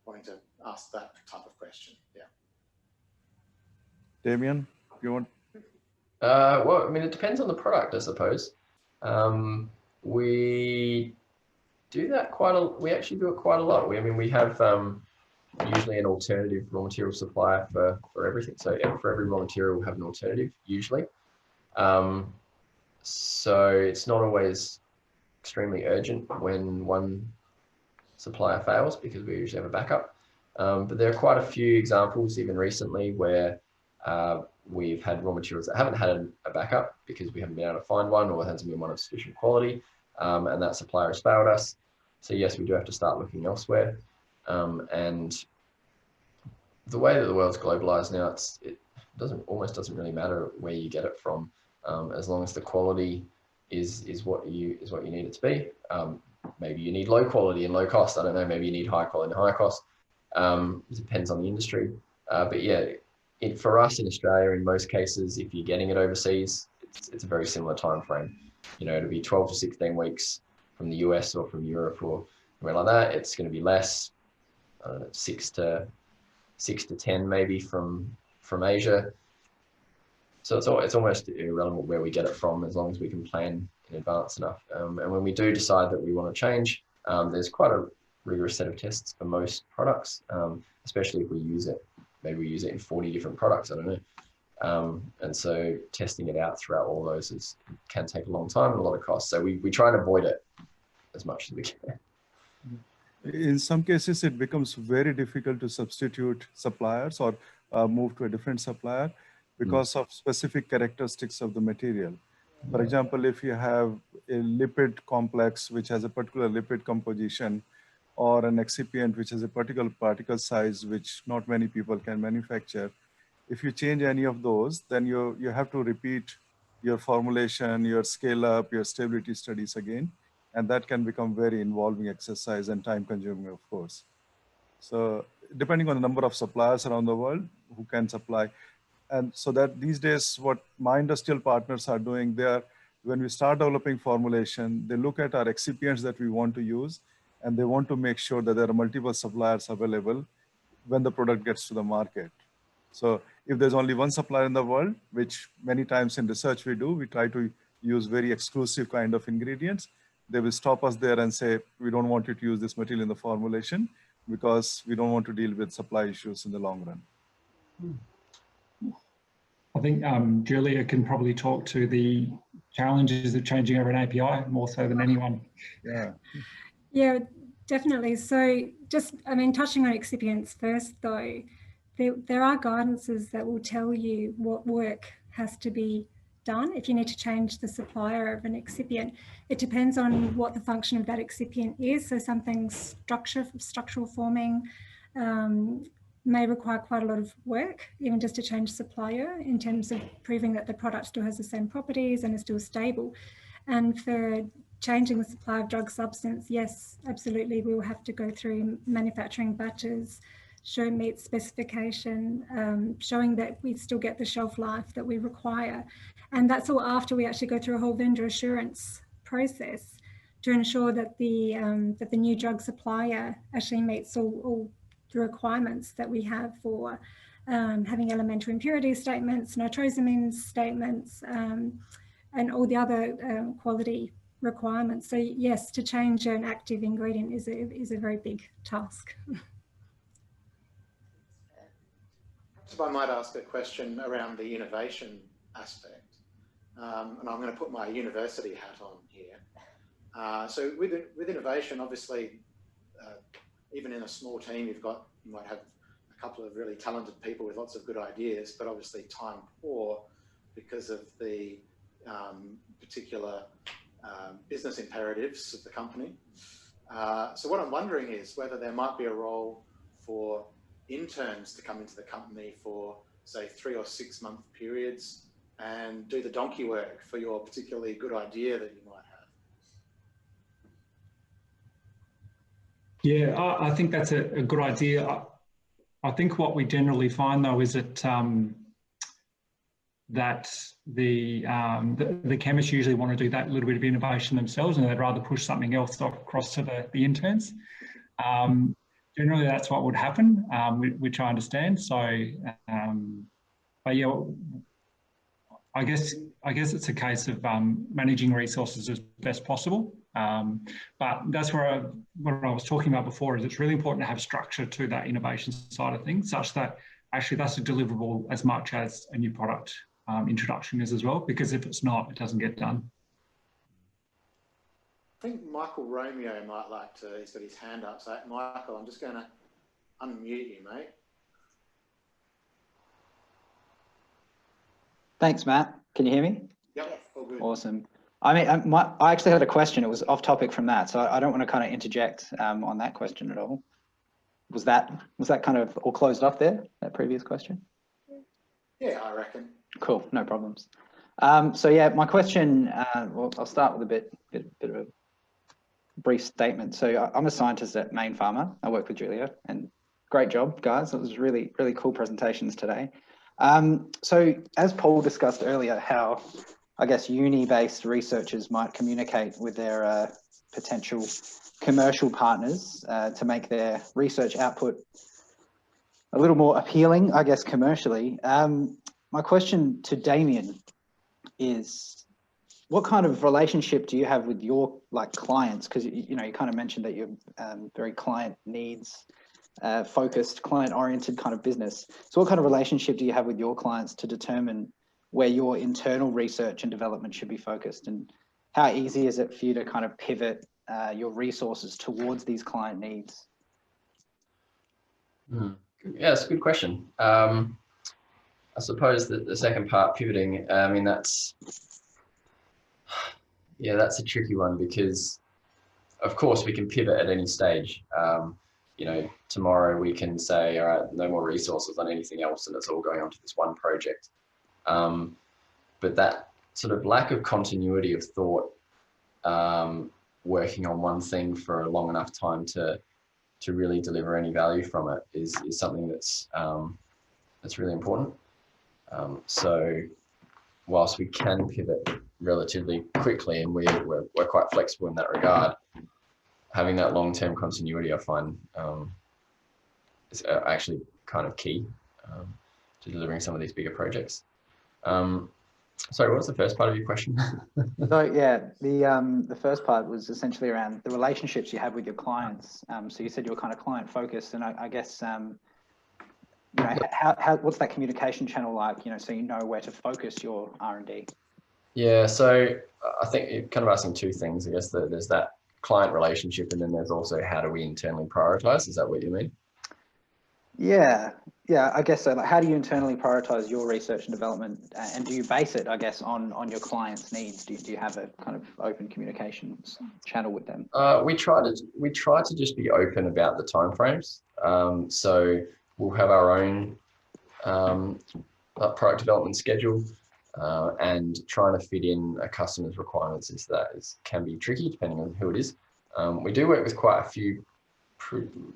wanting to ask that type of question. Yeah. Damien, you want? Well, I mean, it depends on the product, I suppose. We do that we actually do it quite a lot. We have usually an alternative raw material supplier for everything. So for every raw material, we'll have an alternative usually. So it's not always extremely urgent when one supplier fails because we usually have a backup. But there are quite a few examples, even recently, where we've had raw materials that haven't had a backup because we haven't been able to find one or it hasn't been one of sufficient quality, and that supplier has failed us. So yes, we do have to start looking elsewhere. And the way that the world's globalized now, it almost doesn't really matter where you get it from, as long as the quality is what you need it to be. Maybe you need low quality and low cost. I don't know. Maybe you need high quality and high cost. It depends on the industry. But yeah, for us in Australia, in most cases, if you're getting it overseas, it's a very similar time frame. It'll be 12 to 16 weeks from the US or from Europe or somewhere like that. It's going to be less, 6 to 10 maybe from Asia. So it's almost irrelevant where we get it from, as long as we can plan in advance enough. And when we do decide that we want to change, there's quite a rigorous set of tests for most products, especially if we use it. Maybe we use it in 40 different products, I don't know. And so testing it out throughout all those can take a long time and a lot of cost. So we try and avoid it as much as we can. In some cases, it becomes very difficult to substitute suppliers or move to a different supplier because of specific characteristics of the material. For example, if you have a lipid complex which has a particular lipid composition, or an excipient which has a particular particle size which not many people can manufacture, if you change any of those, then you have to repeat your formulation, your scale up, your stability studies again. And that can become very involving exercise and time consuming, of course. So depending on the number of suppliers around the world who can supply. And so that these days, what my industrial partners are doing, when we start developing formulation, they look at our excipients that we want to use, and they want to make sure that there are multiple suppliers available when the product gets to the market. So if there's only one supplier in the world, which many times in research we do, we try to use very exclusive kind of ingredients. They will stop us there and say, we don't want you to use this material in the formulation because we don't want to deal with supply issues in the long run. I think Julia can probably talk to the challenges of changing over an API more so than anyone. Yeah. Yeah, definitely. So touching on excipients first though, there are guidances that will tell you what work has to be done if you need to change the supplier of an excipient. It depends on what the function of that excipient is. So some things, structural forming, may require quite a lot of work, even just to change supplier in terms of proving that the product still has the same properties and is still stable. And for changing the supply of drug substance, yes, absolutely, we will have to go through manufacturing batches, show it meets specification, showing that we still get the shelf life that we require. And that's all after we actually go through a whole vendor assurance process to ensure that the new drug supplier actually meets all the requirements that we have for having elemental impurity statements, nitrosamines statements, and all the other quality requirements. So yes, to change an active ingredient is a very big task. If I might ask a question around the innovation aspect, and I'm going to put my university hat on here. So with innovation, obviously, even in a small team, you might have a couple of really talented people with lots of good ideas, but obviously time poor because of the particular business imperatives of the company. So what I'm wondering is whether there might be a role for interns to come into the company for, say, 3 or 6 month periods and do the donkey work for your particularly good idea that you might have. Yeah, I think that's a good idea. I think what we generally find though is that the chemists usually want to do that little bit of innovation themselves, and they'd rather push something else across to the interns. Generally, that's what would happen, which I understand. So, but yeah, I guess it's a case of managing resources as best possible. But that's where what I was talking about before is it's really important to have structure to that innovation side of things, such that actually that's a deliverable as much as a new product introduction is as well. Because if it's not, it doesn't get done. I think Michael Romeo might like to, he's got his hand up. So Michael, I'm just going to unmute you, mate. Thanks, Matt. Can you hear me? Yep, all good. Awesome. I mean, I actually had a question. It was off topic from that, so I don't want to kind of interject on that question at all. Was that kind of all closed off there, that previous question? Yeah, I reckon. Cool, no problems. So yeah, my question, well, I'll start with a bit of a brief statement. So I'm a scientist at Main Pharma. I work with Julia, and great job, guys. It was really cool presentations today. So as Paul discussed earlier, how I guess uni-based researchers might communicate with their potential commercial partners to make their research output a little more appealing, I guess, commercially. My question to Damien is, what kind of relationship do you have with your clients? Because you kind of mentioned that you're very client needs focused, client-oriented kind of business. So what kind of relationship do you have with your clients to determine where your internal research and development should be focused, and how easy is it for you to kind of pivot your resources towards these client needs? Yeah, that's a good question. I suppose that the second part, pivoting, I mean, that's a tricky one, because of course we can pivot at any stage. Tomorrow we can say, all right, no more resources on anything else, and it's all going on to this one project. But that sort of lack of continuity of thought, working on one thing for a long enough time to really deliver any value from it is something that's really important. So whilst we can pivot relatively quickly, and we're quite flexible in that regard, having that long-term continuity, I find, is actually kind of key to delivering some of these bigger projects. Sorry, what was the first part of your question? So yeah, the first part was essentially around the relationships you have with your clients. So you said you were kind of client focused, and I guess you know, what's that communication channel like? You know, so you know where to focus your R&D. Yeah, so I think you're kind of asking two things. I guess there's that client relationship, and then there's also how do we internally prioritize? Is that what you mean? Yeah, I guess so. Like, how do you internally prioritize your research and development, and do you base it, I guess, on your clients' needs? Do you have a kind of open communications channel with them? We try to just be open about the timeframes. So we'll have our own product development schedule, and trying to fit in a customer's requirements can be tricky depending on who it is. We do work with quite a few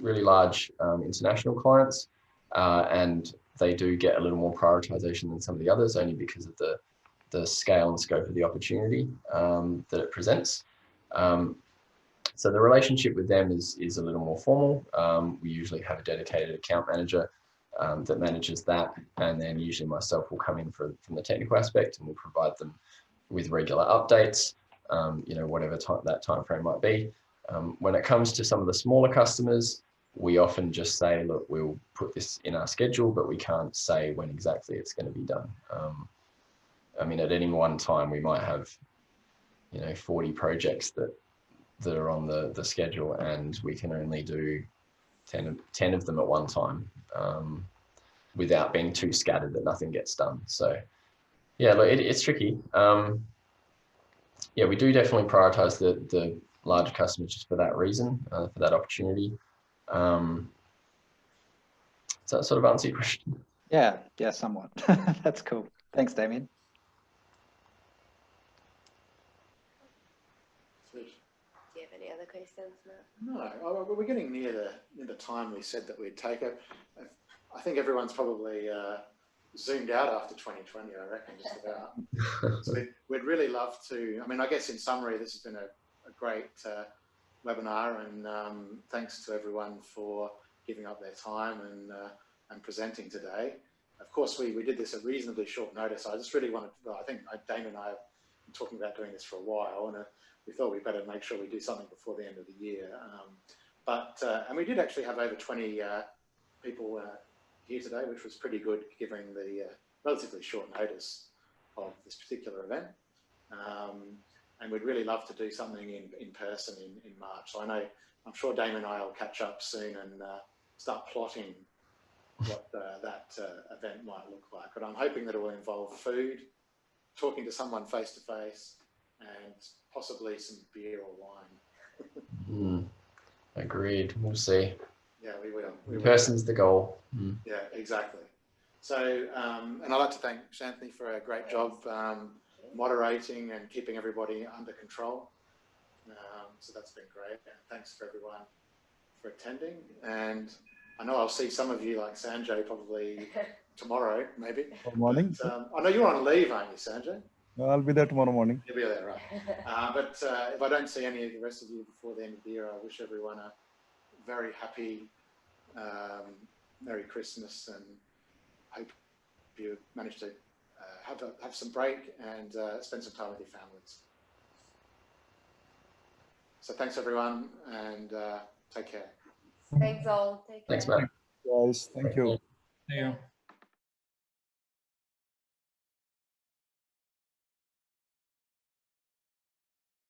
really large international clients, and they do get a little more prioritization than some of the others, only because of the scale and scope of the opportunity that it presents. So the relationship with them is a little more formal. We usually have a dedicated account manager that manages that, and then usually myself will come in from the technical aspect, and we'll provide them with regular updates, you know, whatever that time frame might be. When it comes to some of the smaller customers, we often just say, look, we'll put this in our schedule, but we can't say when exactly it's going to be done. I mean, at any one time, we might have, you know, 40 projects that are on the schedule, and we can only do 10 of them at one time, without being too scattered that nothing gets done. So yeah, look, it's tricky. Yeah, we do definitely prioritize the larger customers just for that reason, for that opportunity. Does that sort of answer your question? Yeah, somewhat. That's cool. Thanks, Damien. Do you have any other questions, Matt? No, we're getting near the time we said that we'd take it. I think everyone's probably zoomed out after 2020, I reckon, just about. So we'd really love to, I mean, I guess in summary, this has been a great webinar, and thanks to everyone for giving up their time and presenting today. Of course, we did this at reasonably short notice. I just really wanted, I think Damien and I have been talking about doing this for a while, and we thought we'd better make sure we do something before the end of the year. And we did actually have over 20 people here today, which was pretty good given the relatively short notice of this particular event. And we'd really love to do something in person in March. So I'm sure Damien and I will catch up soon and start plotting what that event might look like. But I'm hoping that it will involve food, talking to someone face to face, and possibly some beer or wine. Agreed. We'll see. Yeah, we will. In person's the goal. Yeah, exactly. So, and I'd like to thank Santhni for a great job moderating and keeping everybody under control. So that's been great. And thanks for everyone for attending. And I know I'll see some of you, like Sanjay, probably tomorrow, maybe. Good morning. But, I know you're on leave, aren't you, Sanjay? I'll be there tomorrow morning. You'll be there, right? But if I don't see any of the rest of you before the end of the year, I wish everyone a very happy Merry Christmas, and hope you manage to have some break and spend some time with your families. So thanks everyone, and take care. Thanks all. Take care. Thanks, Matt. Guys, thank you. Yeah.